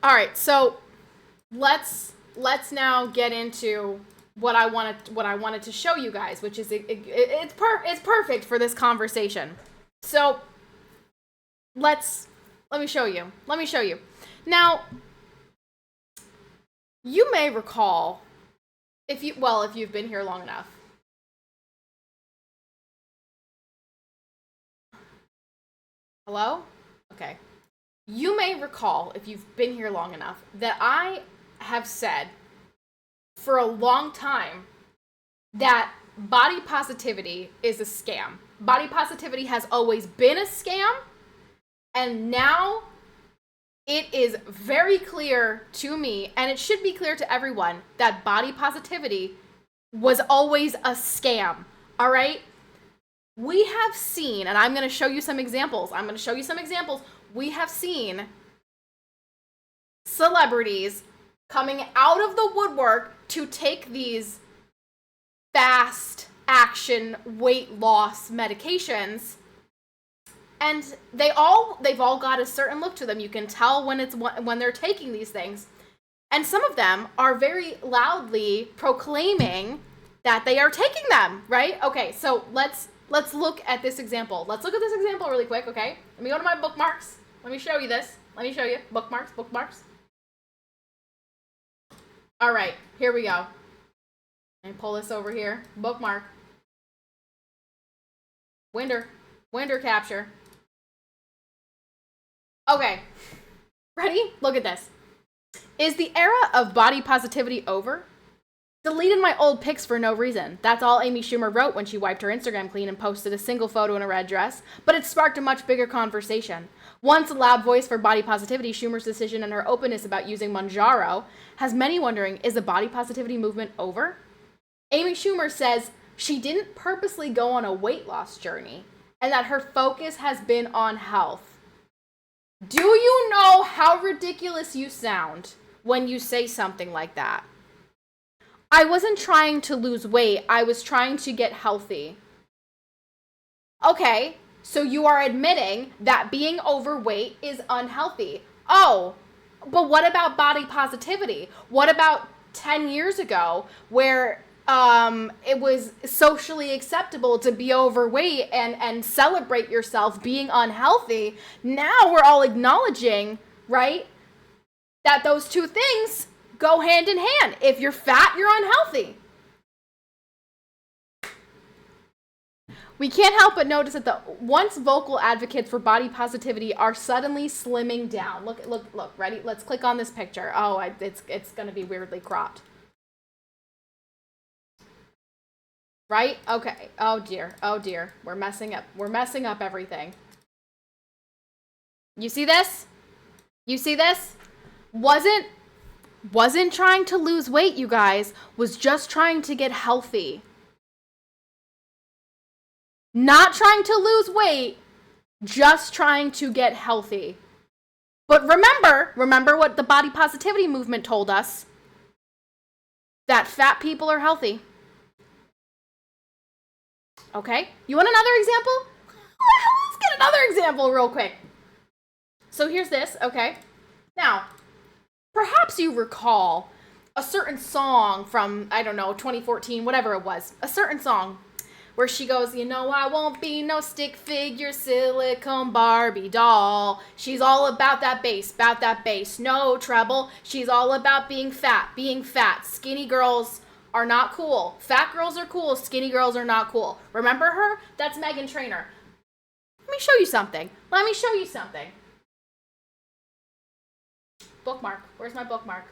All right, so let's now get into what I wanted to show you guys, which is it's perfect for this conversation. So let me show you. Now, you may recall, if you've been here long enough. Hello? Okay. You may recall, if you've been here long enough, that I have said for a long time that body positivity is a scam. Body positivity has always been a scam, and now it is very clear to me, and it should be clear to everyone, that body positivity was always a scam, all right? We have seen, and I'm going to show you some examples. We have seen celebrities coming out of the woodwork to take these fast action weight loss medications, and they've all got a certain look to them. You can tell when they're taking these things, and some of them are very loudly proclaiming that they are taking them, right? Okay, so let's look at this example. Let's look at this example really quick, okay? Let me go to my bookmarks. Let me show you this. Let me show you. Bookmarks. All right, here we go. Let me pull this over here. Bookmark. Winder capture. Okay. Ready? Look at this. Is the era of body positivity over? Deleted my old pics for no reason. That's all Amy Schumer wrote when she wiped her Instagram clean and posted a single photo in a red dress, but it sparked a much bigger conversation. Once a loud voice for body positivity, Schumer's decision and her openness about using Mounjaro has many wondering, is the body positivity movement over? Amy Schumer says she didn't purposely go on a weight loss journey and that her focus has been on health. Do you know how ridiculous you sound when you say something like that? I wasn't trying to lose weight. I was trying to get healthy. Okay, so you are admitting that being overweight is unhealthy. Oh, but what about body positivity? What about 10 years ago where it was socially acceptable to be overweight and celebrate yourself being unhealthy. Now we're all acknowledging, right, that those two things go hand in hand. If you're fat, you're unhealthy. We can't help but notice that the once vocal advocates for body positivity are suddenly slimming down. Look, ready? Let's click on this picture. Oh, it's going to be weirdly cropped. Right? Okay. Oh dear. We're messing up everything. You see this? Wasn't trying to lose weight, you guys. Was just trying to get healthy. Not trying to lose weight, just trying to get healthy. But remember what the body positivity movement told us. That fat people are healthy. Okay? You want another example? Let's get another example real quick. So here's this, okay? Now, perhaps you recall a certain song from, I don't know, 2014, whatever it was. A certain song where she goes, you know, I won't be no stick figure silicone Barbie doll. She's all about that bass, no treble. She's all about being fat. Skinny girls are not cool. Fat girls are cool, skinny girls are not cool. Remember her? That's Meghan Trainor. Let me show you something. Bookmark. Where's my bookmark?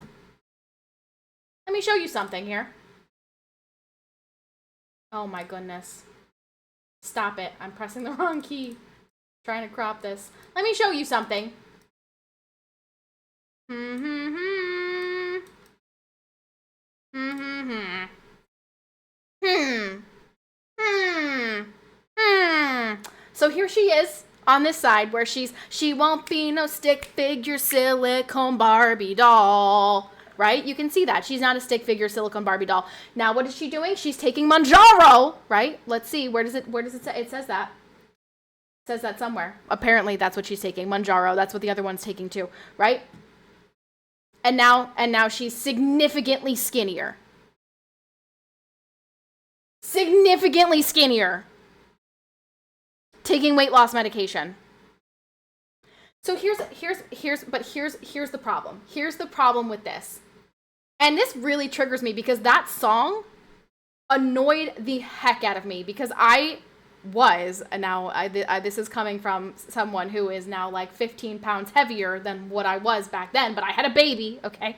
Let me show you something here. Oh my goodness. Stop it. I'm pressing the wrong key. Trying to crop this. Let me show you something. So here she is on this side where she won't be no stick figure silicone Barbie doll. Right? You can see that. She's not a stick figure silicone Barbie doll. Now, what is she doing? She's taking Manjaro, right? Let's see. Where does it say? It says that. It says that somewhere. Apparently, that's what she's taking. Manjaro. That's what the other one's taking too, right? And now she's significantly skinnier. Taking weight loss medication. So here's the problem. Here's the problem with this. And this really triggers me because that song annoyed the heck out of me because this is coming from someone who is now like 15 pounds heavier than what I was back then, but I had a baby, okay?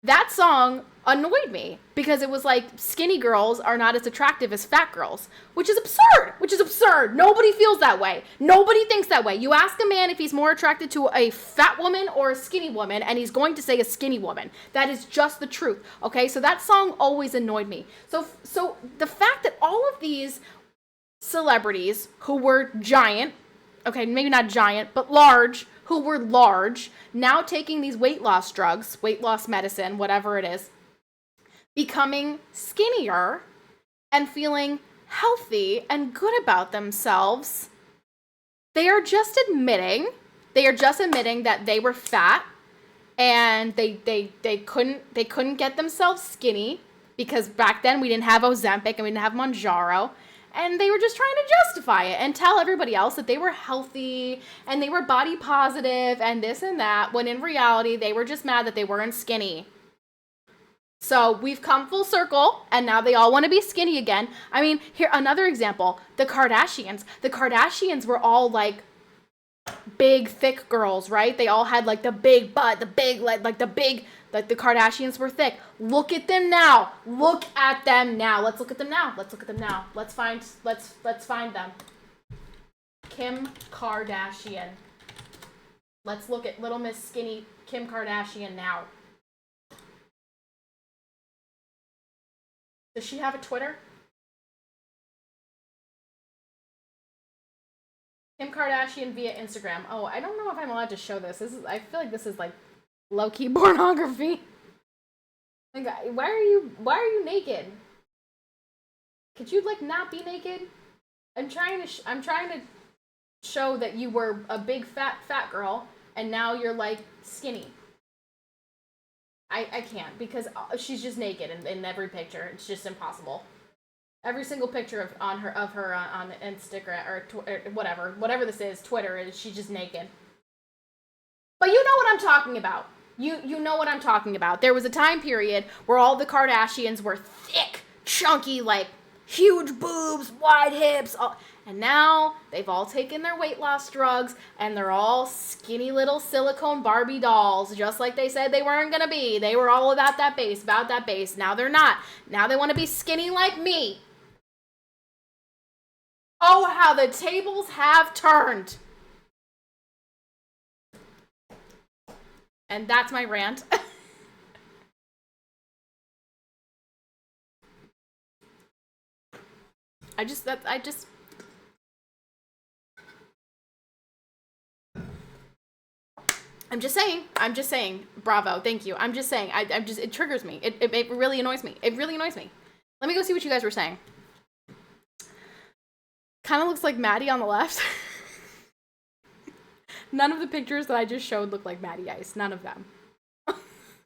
That song annoyed me because it was like skinny girls are not as attractive as fat girls, which is absurd. Nobody feels that way. Nobody thinks that way. You ask a man if he's more attracted to a fat woman or a skinny woman, and he's going to say a skinny woman. That is just the truth, okay? So that song always annoyed me. So the fact that all of these celebrities who were giant, okay, maybe not giant, but large, who were large, now taking these weight loss drugs, weight loss medicine, whatever it is, becoming skinnier and feeling healthy and good about themselves, they are just admitting that they were fat and they couldn't get themselves skinny because back then we didn't have Ozempic and we didn't have Mounjaro. And they were just trying to justify it and tell everybody else that they were healthy and they were body positive and this and that, when in reality, they were just mad that they weren't skinny. So we've come full circle and now they all want to be skinny again. I mean, here, another example, the Kardashians. The Kardashians were all like big, thick girls, right? They all had like the big butt, the Kardashians were thick. Look at them now. Let's look at them now. Let's find them. Kim Kardashian. Let's look at Little Miss Skinny Kim Kardashian now. Does she have a Twitter? Kim Kardashian via Instagram. Oh, I don't know if I'm allowed to show this. I feel like this is like low-key pornography. Like, why are you naked? Could you like not be naked? I'm trying to show that you were a big fat girl and now you're like skinny. I can't, because she's just naked in every picture. It's just impossible. Every single picture of her on Instagram or whatever this is, Twitter, is she's just naked. But you know what I'm talking about. You know what I'm talking about. There was a time period where all the Kardashians were thick, chunky, like huge boobs, wide hips, and now they've all taken their weight loss drugs and they're all skinny little silicone Barbie dolls, just like they said they weren't gonna be. They were all about that base. Now they're not. Now they want to be skinny like me. Oh, how the tables have turned. And that's my rant. I'm just saying, bravo, thank you. I'm just saying, it triggers me. It really annoys me. It really annoys me. Let me go see what you guys were saying. Kind of looks like Maddie on the left. None of the pictures that I just showed look like Maddie Ice. None of them.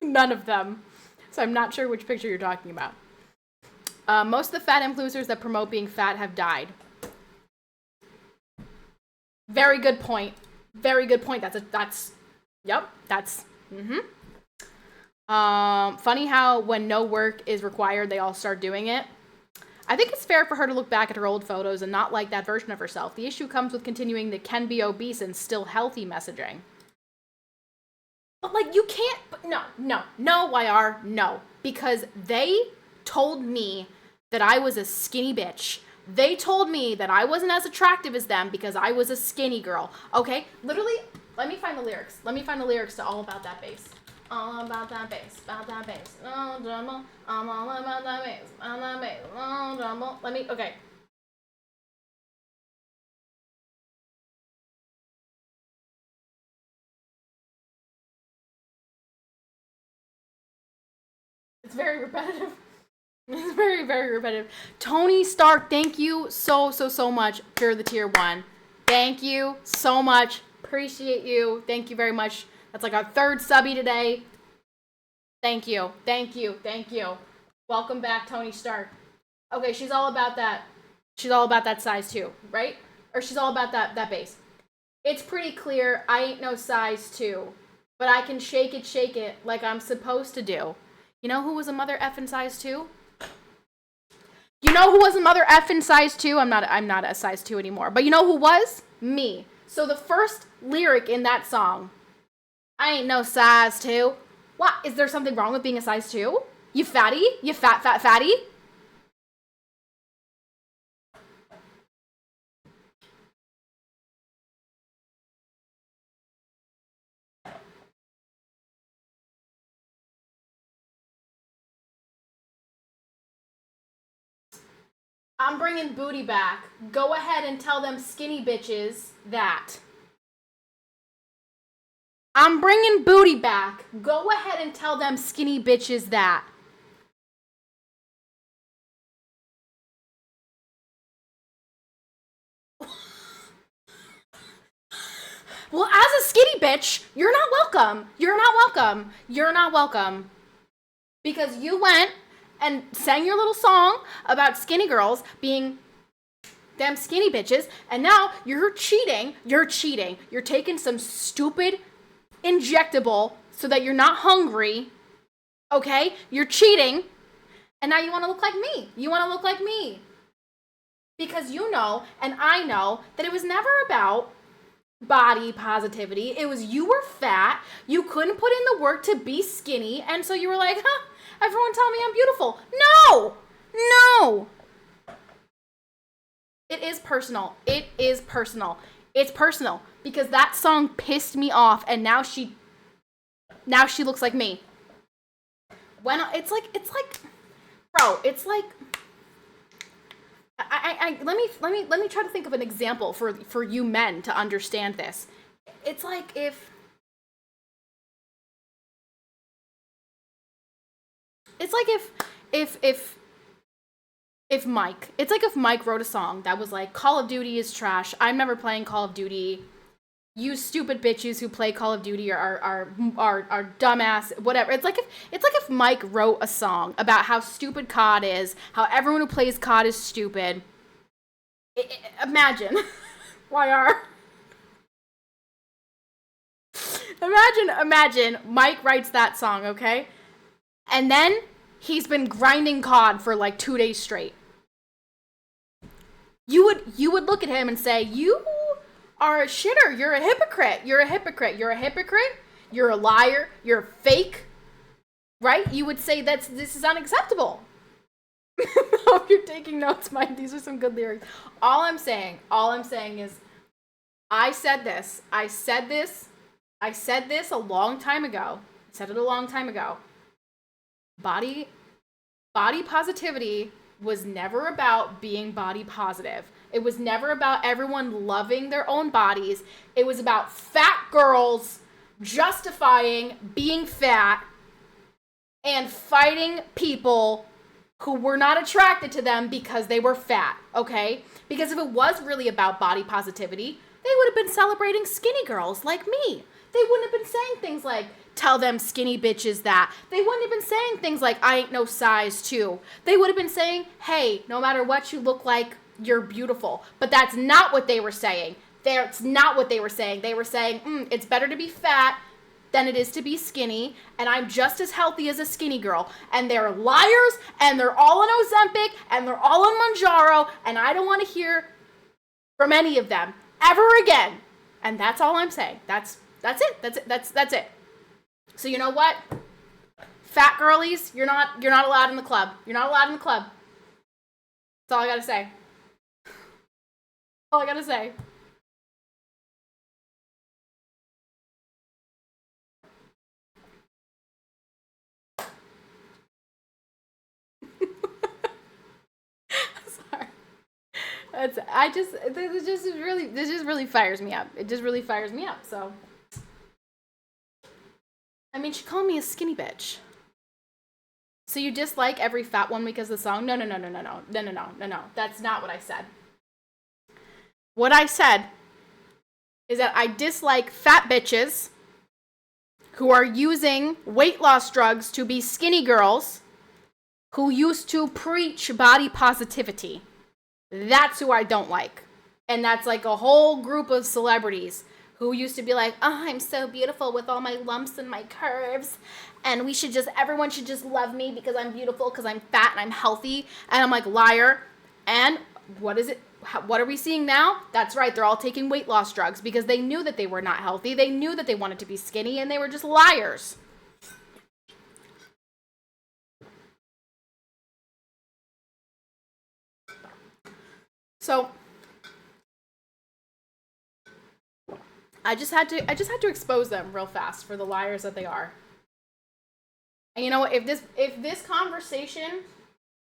None of them. So I'm not sure which picture you're talking about. Most of the fat influencers that promote being fat have died. Very good point. Very good point. Funny how when no work is required, they all start doing it. I think it's fair for her to look back at her old photos and not like that version of herself. The issue comes with continuing the can be obese and still healthy messaging. But like, you can't, no, YR, no. Because they told me that I was a skinny bitch. They told me that I wasn't as attractive as them because I was a skinny girl. Okay, literally, let me find the lyrics. Let me find the lyrics to All About That Bass. All about that bass, no drama. I'm all about that bass, no drama. Okay. It's very repetitive. It's very, very repetitive. Tony Stark, thank you so much for the tier 1. Thank you so much. Appreciate you. Thank you very much. That's like our 3rd subby today. Thank you. Welcome back, Tony Stark. Okay, she's all about that. She's all about that size 2, right? Or she's all about that base. It's pretty clear I ain't no size 2, but I can shake it like I'm supposed to do. You know who was a mother effing size 2? You know who was a mother effing size 2? I'm not a size 2 anymore. But you know who was? Me. So the first lyric in that song, I ain't no size 2. What? Is there something wrong with being a size 2? You fatty? You fat fatty? I'm bringing booty back. Go ahead and tell them skinny bitches that. I'm bringing booty back. Go ahead and tell them skinny bitches that. Well, as a skinny bitch, you're not welcome. You're not welcome. You're not welcome. Because you went and sang your little song about skinny girls being them skinny bitches, and now you're cheating. You're cheating. You're taking some stupid injectable so that you're not hungry. Okay? You're cheating. And now you want to look like me. You want to look like me. Because you know, and I know, that it was never about body positivity. It was you were fat. You couldn't put in the work to be skinny. And so you were like, everyone tell me I'm beautiful. No! No! It is personal. It is personal. It's personal. Because that song pissed me off, and now she looks like me. When it's like bro, it's like let me try to think of an example for you men to understand this. It's like if Mike wrote a song that was like, Call of Duty is trash. I'm never playing Call of Duty. You stupid bitches who play Call of Duty are dumbass, whatever. It's like if Mike wrote a song about how stupid COD is, how everyone who plays COD is stupid. Imagine. YR. Imagine Mike writes that song, okay? And then he's been grinding COD for like 2 days straight. You would look at him and say, "You are a shitter. You're a hypocrite. You're a hypocrite. You're a hypocrite. You're a liar. You're fake." Right? You would say this is unacceptable. If you're taking notes, Mike, these are some good lyrics. All I'm saying is I said this a long time ago. I said it a long time ago. Body positivity was never about being body positive. It was never about everyone loving their own bodies. It was about fat girls justifying being fat and fighting people who were not attracted to them because they were fat, okay? Because if it was really about body positivity, they would have been celebrating skinny girls like me. They wouldn't have been saying things like, "Tell them skinny bitches that." They wouldn't have been saying things like, "I ain't no size 2." They would have been saying, "Hey, no matter what you look like, you're beautiful." But that's not what they were saying. That's not what they were saying. They were saying, "It's better to be fat than it is to be skinny, and I'm just as healthy as a skinny girl." And they're liars, and they're all on Ozempic, and they're all on Mounjaro, and I don't want to hear from any of them ever again. And that's all I'm saying. That's it. So you know what? Fat girlies, you're not allowed in the club. You're not allowed in the club. That's all I gotta say. All I gotta say. Sorry. This just really fires me up. It just really fires me up. So, I mean, she called me a skinny bitch. So you dislike every fat one because of the song? No. That's not what I said. What I said is that I dislike fat bitches who are using weight loss drugs to be skinny girls who used to preach body positivity. That's who I don't like. And that's like a whole group of celebrities who used to be like, "Oh, I'm so beautiful with all my lumps and my curves. And everyone should just love me because I'm beautiful, because I'm fat and I'm healthy." And I'm like, liar. And what is it? What are we seeing now? That's right. They're all taking weight loss drugs because they knew that they were not healthy. They knew that they wanted to be skinny, and they were just liars. So I just had to expose them real fast for the liars that they are. And you know what? If this conversation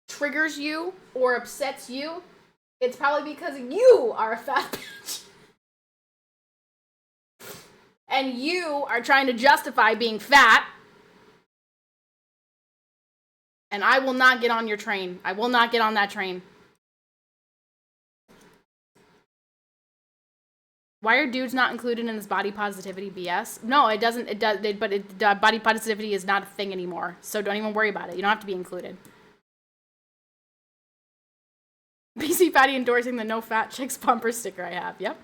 triggers you or upsets you, it's probably because you are a fat bitch. And you are trying to justify being fat. And I will not get on your train. I will not get on that train. Why are dudes not included in this body positivity BS? No, it doesn't. It does. Body positivity is not a thing anymore. So don't even worry about it. You don't have to be included. PCPatty endorsing the no fat chicks bumper sticker I have. Yep.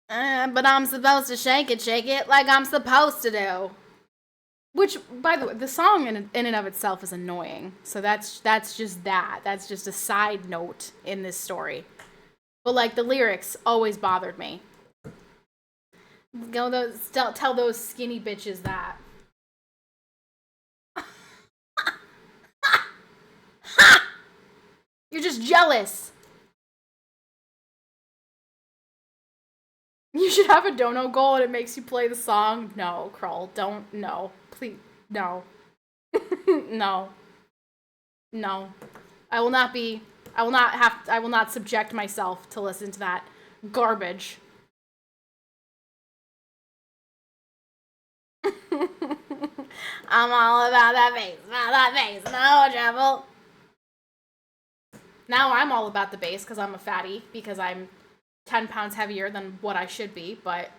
But I'm supposed to shake it like I'm supposed to do. Which, by the way, the song in and of itself is annoying. So that's just that. That's just a side note in this story. But like the lyrics always bothered me. Tell those skinny bitches that. You're just jealous. You should have a dono goal and it makes you play the song. No, Krull, don't. No, please, no. No. I will not subject myself to listen to that garbage. I'm all about that bass, no trouble. Now I'm all about the bass because I'm a fatty, because I'm 10 pounds heavier than what I should be, but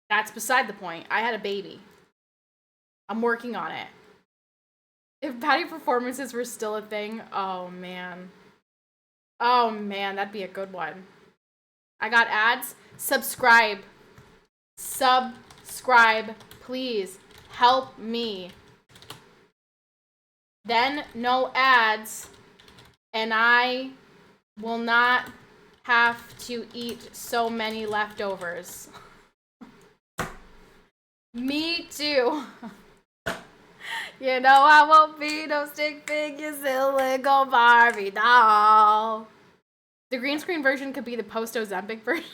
that's beside the point. I had a baby. I'm working on it. If patty performances were still a thing, oh man. Oh man, that'd be a good one. I got ads. Subscribe. Subscribe, please. Help me. Then no ads, and I will not have to eat so many leftovers. Me too. You know I won't be no stick figure silicone Barbie doll. The green screen version could be the post-Ozempic version.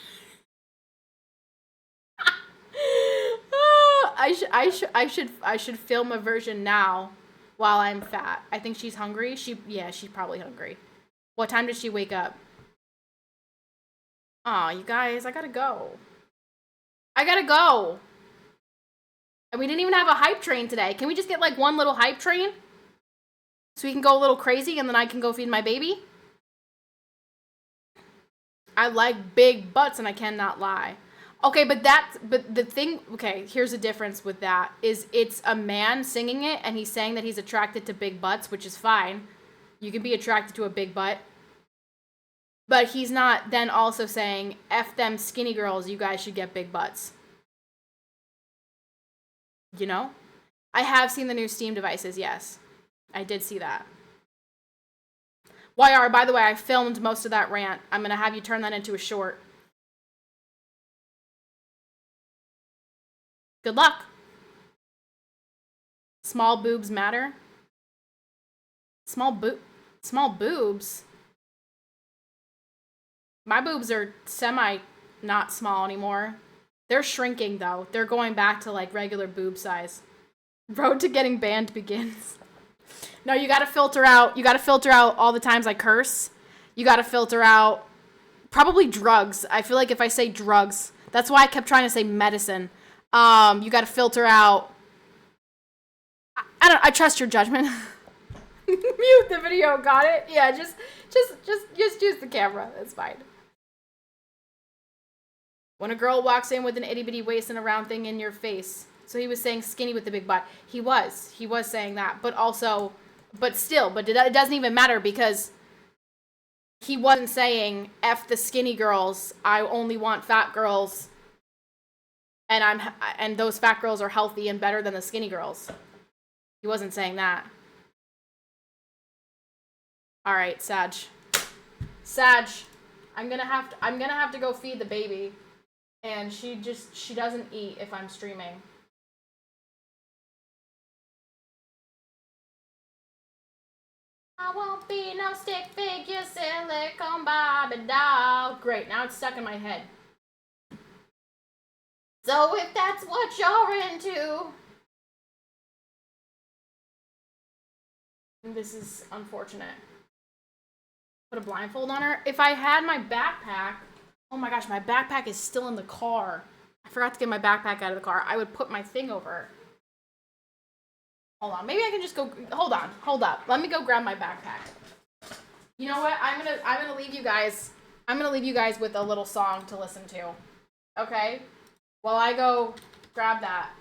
I should film a version now while I'm fat. I think she's hungry. She's probably hungry. What time did she wake up? Aw, you guys, I gotta go. And we didn't even have a hype train today. Can we just get like one little hype train? So we can go a little crazy and then I can go feed my baby? I like big butts and I cannot lie. Okay, but the thing, okay, here's the difference with that, is it's a man singing it and he's saying that he's attracted to big butts, which is fine. You can be attracted to a big butt. But he's not then also saying, F them skinny girls, you guys should get big butts. You know? I have seen the new Steam devices, yes. I did see that. YR, by the way, I filmed most of that rant. I'm going to have you turn that into a short. Good luck. Small boobs matter? Small boobs? My boobs are semi not small anymore. They're shrinking though. They're going back to like regular boob size. Road to getting banned begins. No, you gotta filter out all the times I curse. You gotta filter out probably drugs. I feel like if I say drugs, that's why I kept trying to say medicine. You gotta filter out. I trust your judgment. Mute the video, got it? Yeah, just use the camera. It's fine. When a girl walks in with an itty bitty waist and a round thing in your face. So he was saying skinny with the big butt. He was saying that, but it doesn't even matter because he wasn't saying F the skinny girls. I only want fat girls. And those fat girls are healthy and better than the skinny girls. He wasn't saying that. All right, Sag, I'm gonna have to go feed the baby, and she doesn't eat if I'm streaming. I won't be no stick figure silicone Barbie doll. Great, now it's stuck in my head. So if that's what you're into. This is unfortunate. Put a blindfold on her. If I had my backpack, oh my gosh, my backpack is still in the car. I forgot to get my backpack out of the car. I would put my thing over. Hold on, maybe I can just go, hold up. Let me go grab my backpack. You know what, I'm gonna leave you guys with a little song to listen to. Okay? While I go grab that.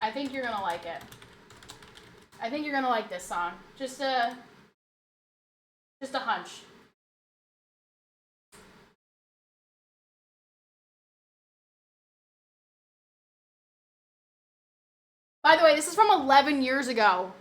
I think you're gonna like it. I think you're gonna like this song. Just a hunch. By the way, this is from 11 years ago.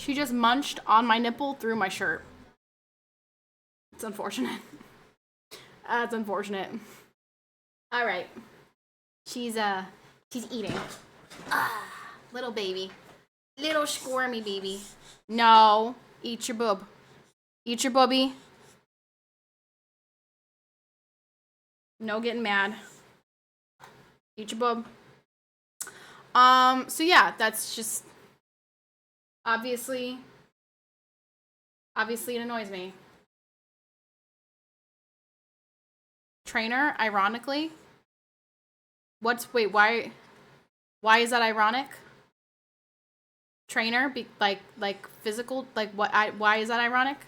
She just munched on my nipple through my shirt. It's unfortunate. That's unfortunate. All right. She's eating. Ah, little baby. Little squirmy baby. No. Eat your boob. Eat your booby. No getting mad. Eat your boob. So yeah, that's just obviously it annoys me. Trainer, ironically. Why is that ironic? Trainer, like physical, like why is that ironic?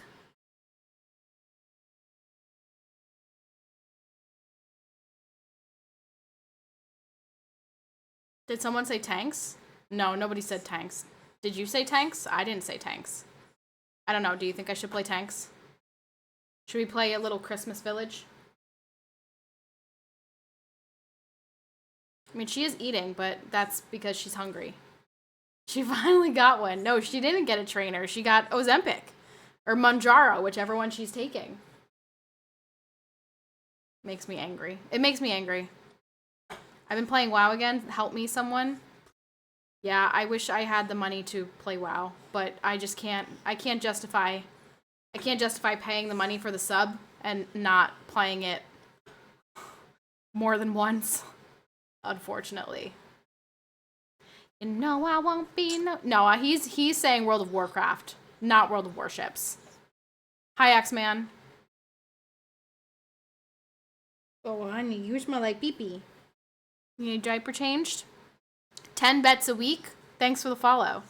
Did someone say tanks? No, nobody said tanks. Did you say tanks? I didn't say tanks. I don't know. Do you think I should play tanks? Should we play a little Christmas Village? I mean, she is eating, but that's because she's hungry. She finally got one. No, she didn't get a trainer. She got Ozempic. Or Mounjaro, whichever one she's taking. Makes me angry. It makes me angry. I've been playing WoW again. Help me, someone. Yeah, I wish I had the money to play WoW, but I just can't. I can't justify paying the money for the sub and not playing it more than once, unfortunately. You know I won't be no, he's saying World of Warcraft, not World of Warships. Hi, X-Man. Oh, honey, you smell like pee-pee. You need diaper changed? 10 bets a week? Thanks for the follow.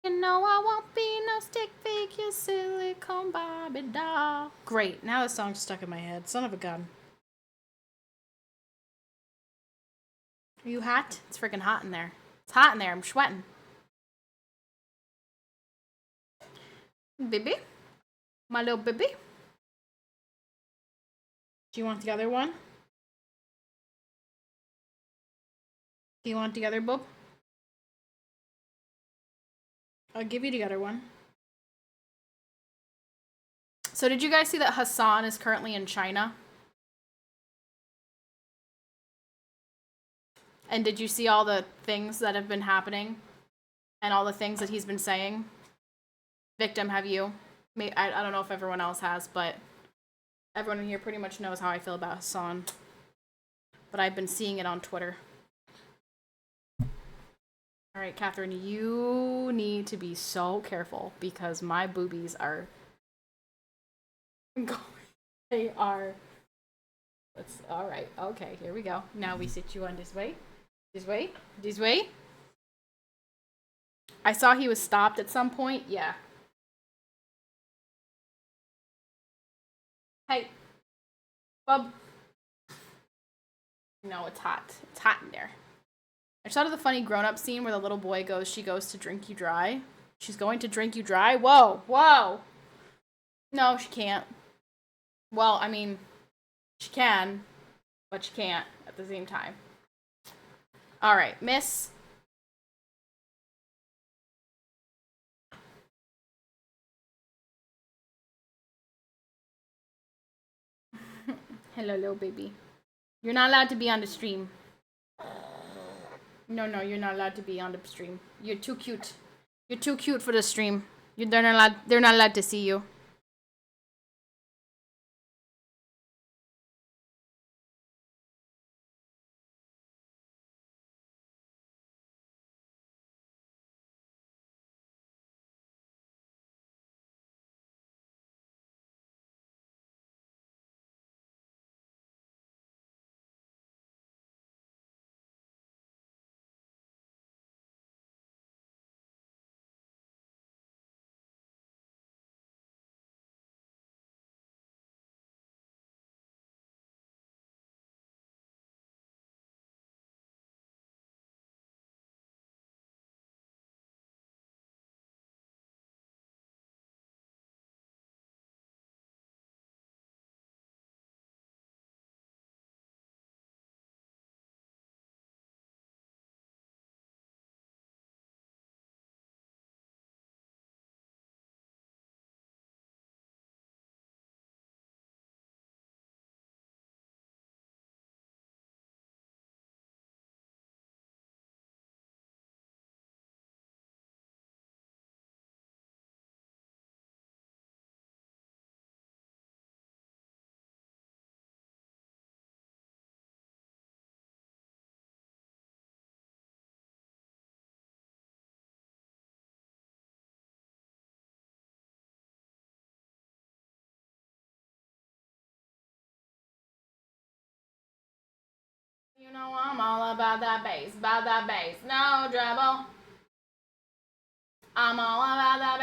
You know I won't be no stick figure silicone Barbie doll. Great, now the song's stuck in my head. Son of a gun. Are you hot? It's freaking hot in there. It's hot in there. I'm sweating. Baby? My little baby? Do you want the other one? Do you want the other boob? I'll give you the other one. So did you guys see that Hassan is currently in China? And did you see all the things that have been happening? And all the things that he's been saying? Victim, have you? I don't know if everyone else has, but everyone in here pretty much knows how I feel about Hassan. But I've been seeing it on Twitter. Alright, Catherine, you need to be so careful because my boobies are... They are... Alright, okay, here we go. Now we sit you on this way. This way? This way? I saw he was stopped at some point. Yeah. Hey. Bub. No, it's hot. It's hot in there. I just thought of the funny grown-up scene where the little boy she goes to drink you dry. She's going to drink you dry? Whoa. Whoa. No, she can't. Well, I mean, she can, but she can't at the same time. Alright, miss. Hello, little baby. You're not allowed to be on the stream. No, you're not allowed to be on the stream. You're too cute. You're too cute for the stream. They're not allowed to see you. You know I'm all about that bass, no trouble. I'm all about that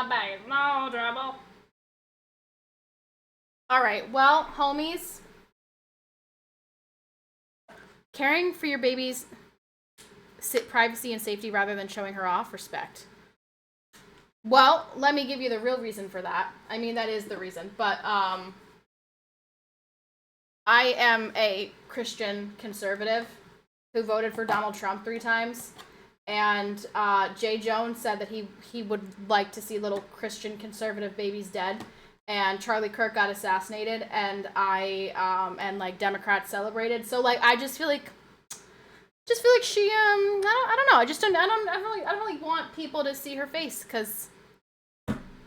bass, no trouble. Alright, well, homies, caring for your baby's privacy and safety rather than showing her off, respect. Well, let me give you the real reason for that. I mean, that is the reason, but I am a Christian conservative who voted for Donald Trump 3 times, and Jay Jones said that he would like to see little Christian conservative babies dead, and Charlie Kirk got assassinated, and and like Democrats celebrated. So like I just feel like she I don't know. I don't really want people to see her face, because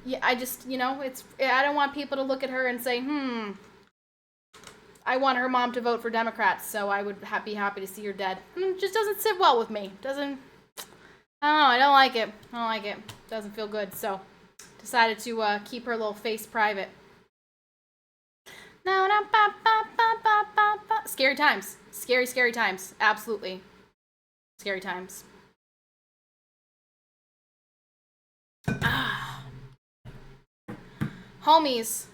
yeah, I just, I don't want people to look at her and say, I want her mom to vote for Democrats, so I would be happy to see her dead. It just doesn't sit well with me. I don't know, I don't like it. Doesn't feel good, so decided to keep her little face private. Scary times. Scary times. Absolutely. Scary times. Homies,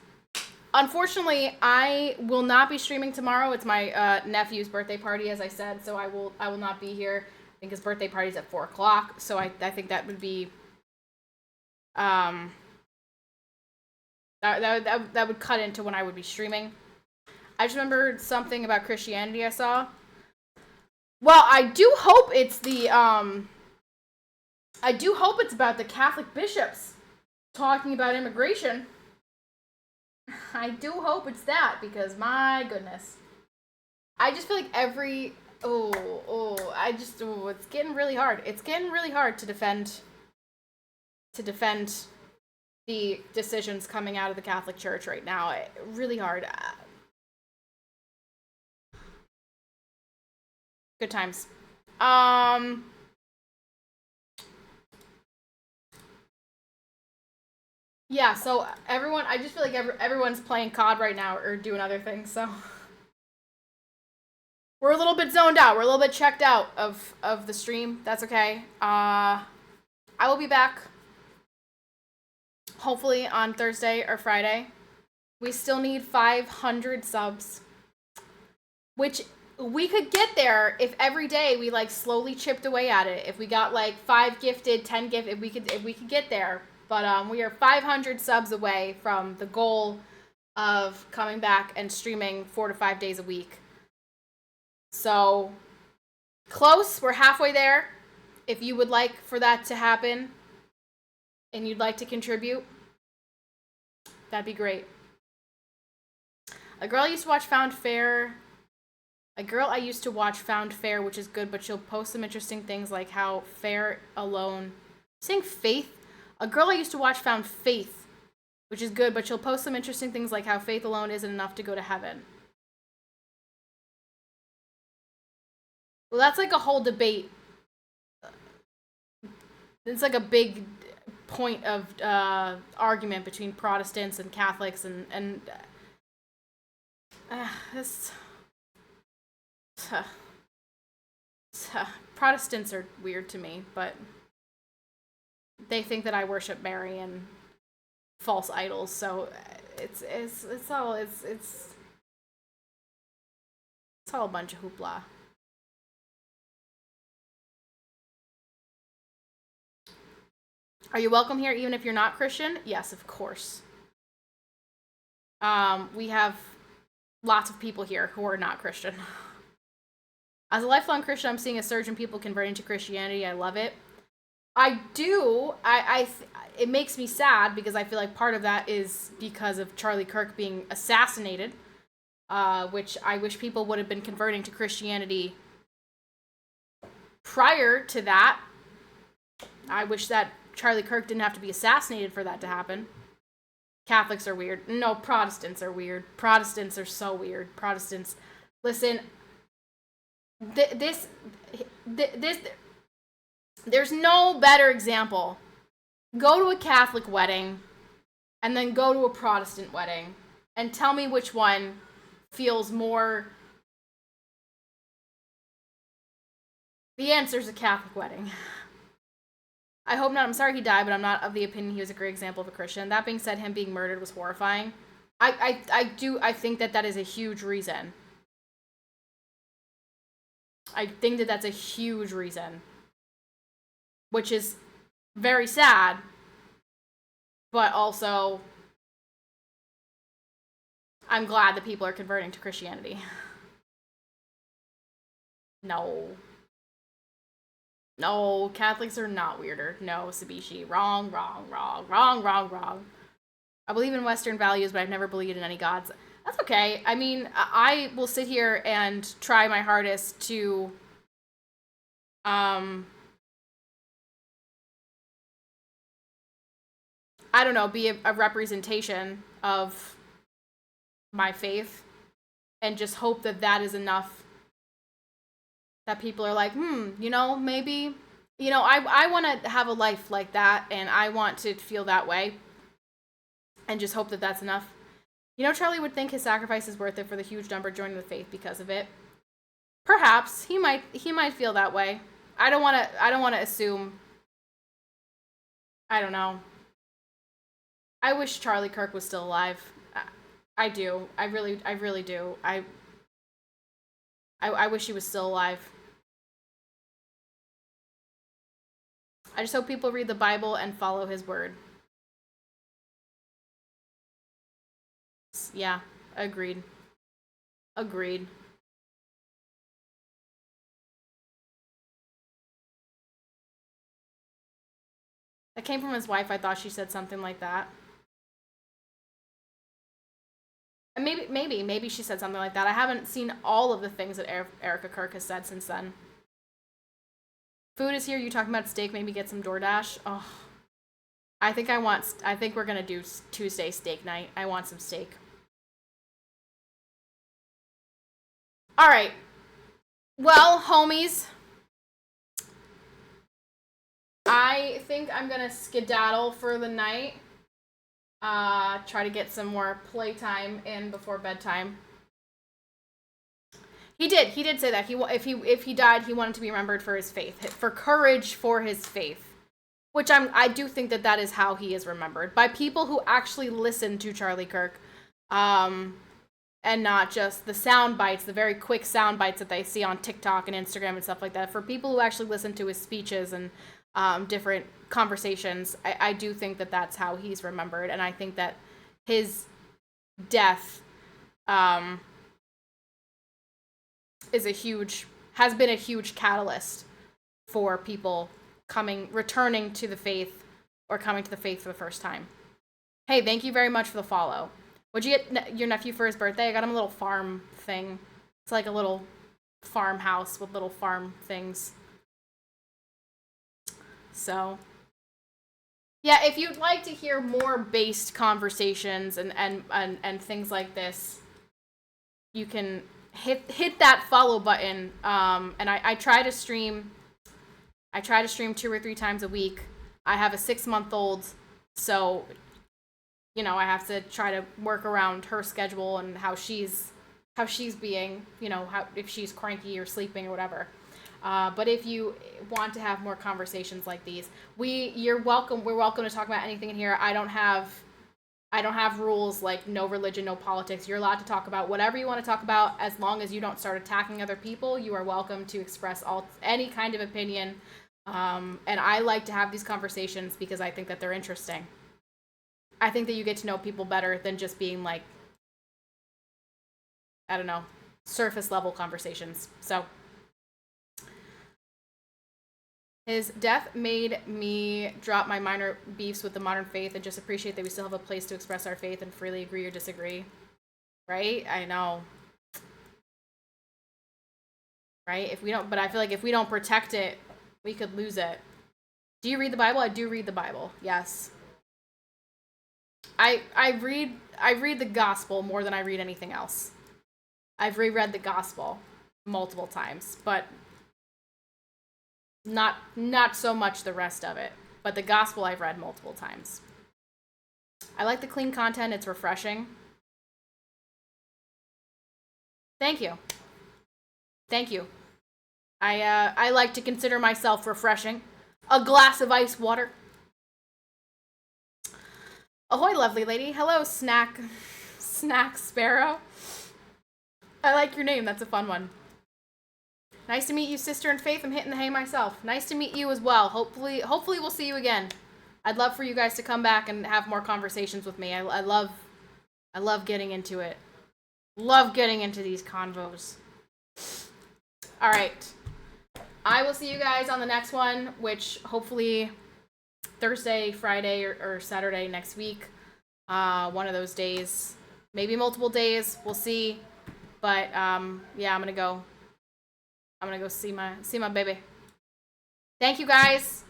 unfortunately, I will not be streaming tomorrow. It's my nephew's birthday party, as I said, so I will not be here. I think his birthday party's at 4 o'clock, so I think that would be that would cut into when I would be streaming. I just remembered something about Christianity I saw. Well, I do hope it's about the Catholic bishops talking about immigration. I do hope it's that, because my goodness. I just feel like it's getting really hard. It's getting really hard to defend the decisions coming out of the Catholic Church right now. Really hard. Good times. Yeah, so everyone, I just feel like everyone's playing COD right now or doing other things, so we're a little bit zoned out. We're a little bit checked out of the stream. That's okay. I will be back hopefully on Thursday or Friday. We still need 500 subs, which we could get there if every day we like slowly chipped away at it. If we got like 5 gifted, 10 gifted, if we could get there. But we are 500 subs away from the goal of coming back and streaming 4 to 5 days a week. So, close. We're halfway there. If you would like for that to happen and you'd like to contribute, that'd be great. A girl I used to watch found Fair, which is good, but she'll post some interesting things like how Fair alone... Saying Faith? A girl I used to watch found Faith, which is good, but she'll post some interesting things like how faith alone isn't enough to go to heaven. Well, that's like a whole debate. It's like a big point of argument between Protestants and Catholics, and Protestants are weird to me, but they think that I worship Mary and false idols, so it's all a bunch of hoopla. Are you welcome here even if you're not Christian? Yes, of course. We have lots of people here who are not Christian. As a lifelong Christian, I'm seeing a surge in people converting to Christianity. I love it. I do. It makes me sad because I feel like part of that is because of Charlie Kirk being assassinated, which I wish people would have been converting to Christianity prior to that. I wish that Charlie Kirk didn't have to be assassinated for that to happen. Catholics are weird. No, Protestants are weird. Protestants are so weird. Protestants, listen. There's no better example. Go to a Catholic wedding and then go to a Protestant wedding and tell me which one feels more The answer is a Catholic wedding. I hope not. I'm sorry he died, but I'm not of the opinion he was a great example of a Christian. That being said, him being murdered was horrifying. I think that is a huge reason. I think that that's a huge reason. Which is very sad, but also I'm glad that people are converting to Christianity. No. No, Catholics are not weirder. No, Sabishi. Wrong, wrong, wrong, wrong, wrong, wrong. I believe in Western values, but I've never believed in any gods. That's okay. I mean, I will sit here and try my hardest to, I don't know, be a representation of my faith and just hope that that is enough that people are like, maybe, I want to have a life like that and I want to feel that way and just hope that that's enough. Charlie would think his sacrifice is worth it for the huge number joining the faith because of it. Perhaps he might feel that way. I don't want to assume. I don't know. I wish Charlie Kirk was still alive. I do. I really do. I wish he was still alive. I just hope people read the Bible and follow his word. Yeah, agreed. Agreed. That came from his wife. I thought she said something like that. And maybe she said something like that. I haven't seen all of the things that Erica Kirk has said since then. Food is here. You talking about steak? Maybe get some DoorDash. Oh, I think we're gonna do Tuesday steak night. I want some steak. All right. Well, homies, I think I'm gonna skedaddle for the night. Try to get some more playtime in before bedtime. He did say that if he died, he wanted to be remembered for his faith, for courage for his faith, which I do think that is how he is remembered, by people who actually listen to Charlie Kirk, and not just the sound bites, the very quick sound bites that they see on TikTok and Instagram and stuff like that. For people who actually listen to his speeches and different conversations, I do think that that's how he's remembered, and I think that his death has been a huge catalyst for people returning to the faith or coming to the faith for the first time. Hey, thank you very much for the follow. What'd you get your nephew for his birthday? I got him a little farm thing. It's like a little farmhouse with little farm things. So, yeah, if you'd like to hear more based conversations and things like this, you can hit that follow button. And I try to stream 2 or 3 times a week. I have a 6-month-old, so I have to try to work around her schedule and how she's being, if she's cranky or sleeping or whatever. But if you want to have more conversations like these, you're welcome. We're welcome to talk about anything in here. I don't have rules like no religion, no politics. You're allowed to talk about whatever you want to talk about as long as you don't start attacking other people. You are welcome to express any kind of opinion. And I like to have these conversations because I think that they're interesting. I think that you get to know people better than just being like, I don't know, surface level conversations. So his death made me drop my minor beefs with the modern faith and just appreciate that we still have a place to express our faith and freely agree or disagree. Right? I know. Right? But I feel like if we don't protect it, we could lose it. Do you read the Bible? I do read the Bible. Yes. I read the gospel more than I read anything else. I've reread the gospel multiple times, but not so much the rest of it. But the gospel I've read multiple times. I like the clean content. It's refreshing. Thank you. Thank you. I like to consider myself refreshing. A glass of ice water. Ahoy, lovely lady. Hello, Snack Sparrow. I like your name. That's a fun one. Nice to meet you, sister in faith. I'm hitting the hay myself. Nice to meet you as well. Hopefully we'll see you again. I'd love for you guys to come back and have more conversations with me. I love getting into it. Love getting into these convos. All right. I will see you guys on the next one, which hopefully Thursday, Friday, or Saturday next week. One of those days. Maybe multiple days. We'll see. But yeah, I'm gonna go see my baby. Thank you guys.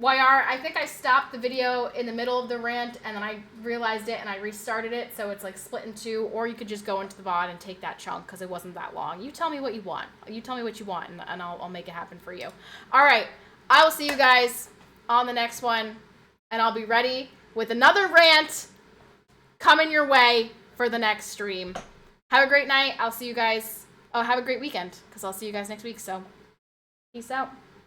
YR, I think I stopped the video in the middle of the rant and then I realized it and I restarted it, so it's like split in two, or you could just go into the VOD and take that chunk because it wasn't that long. You tell me what you want. You tell me what you want and I'll make it happen for you. All right, I will see you guys on the next one and I'll be ready with another rant coming your way for the next stream. Have a great night. I'll see you guys. Oh, have a great weekend because I'll see you guys next week. So, peace out.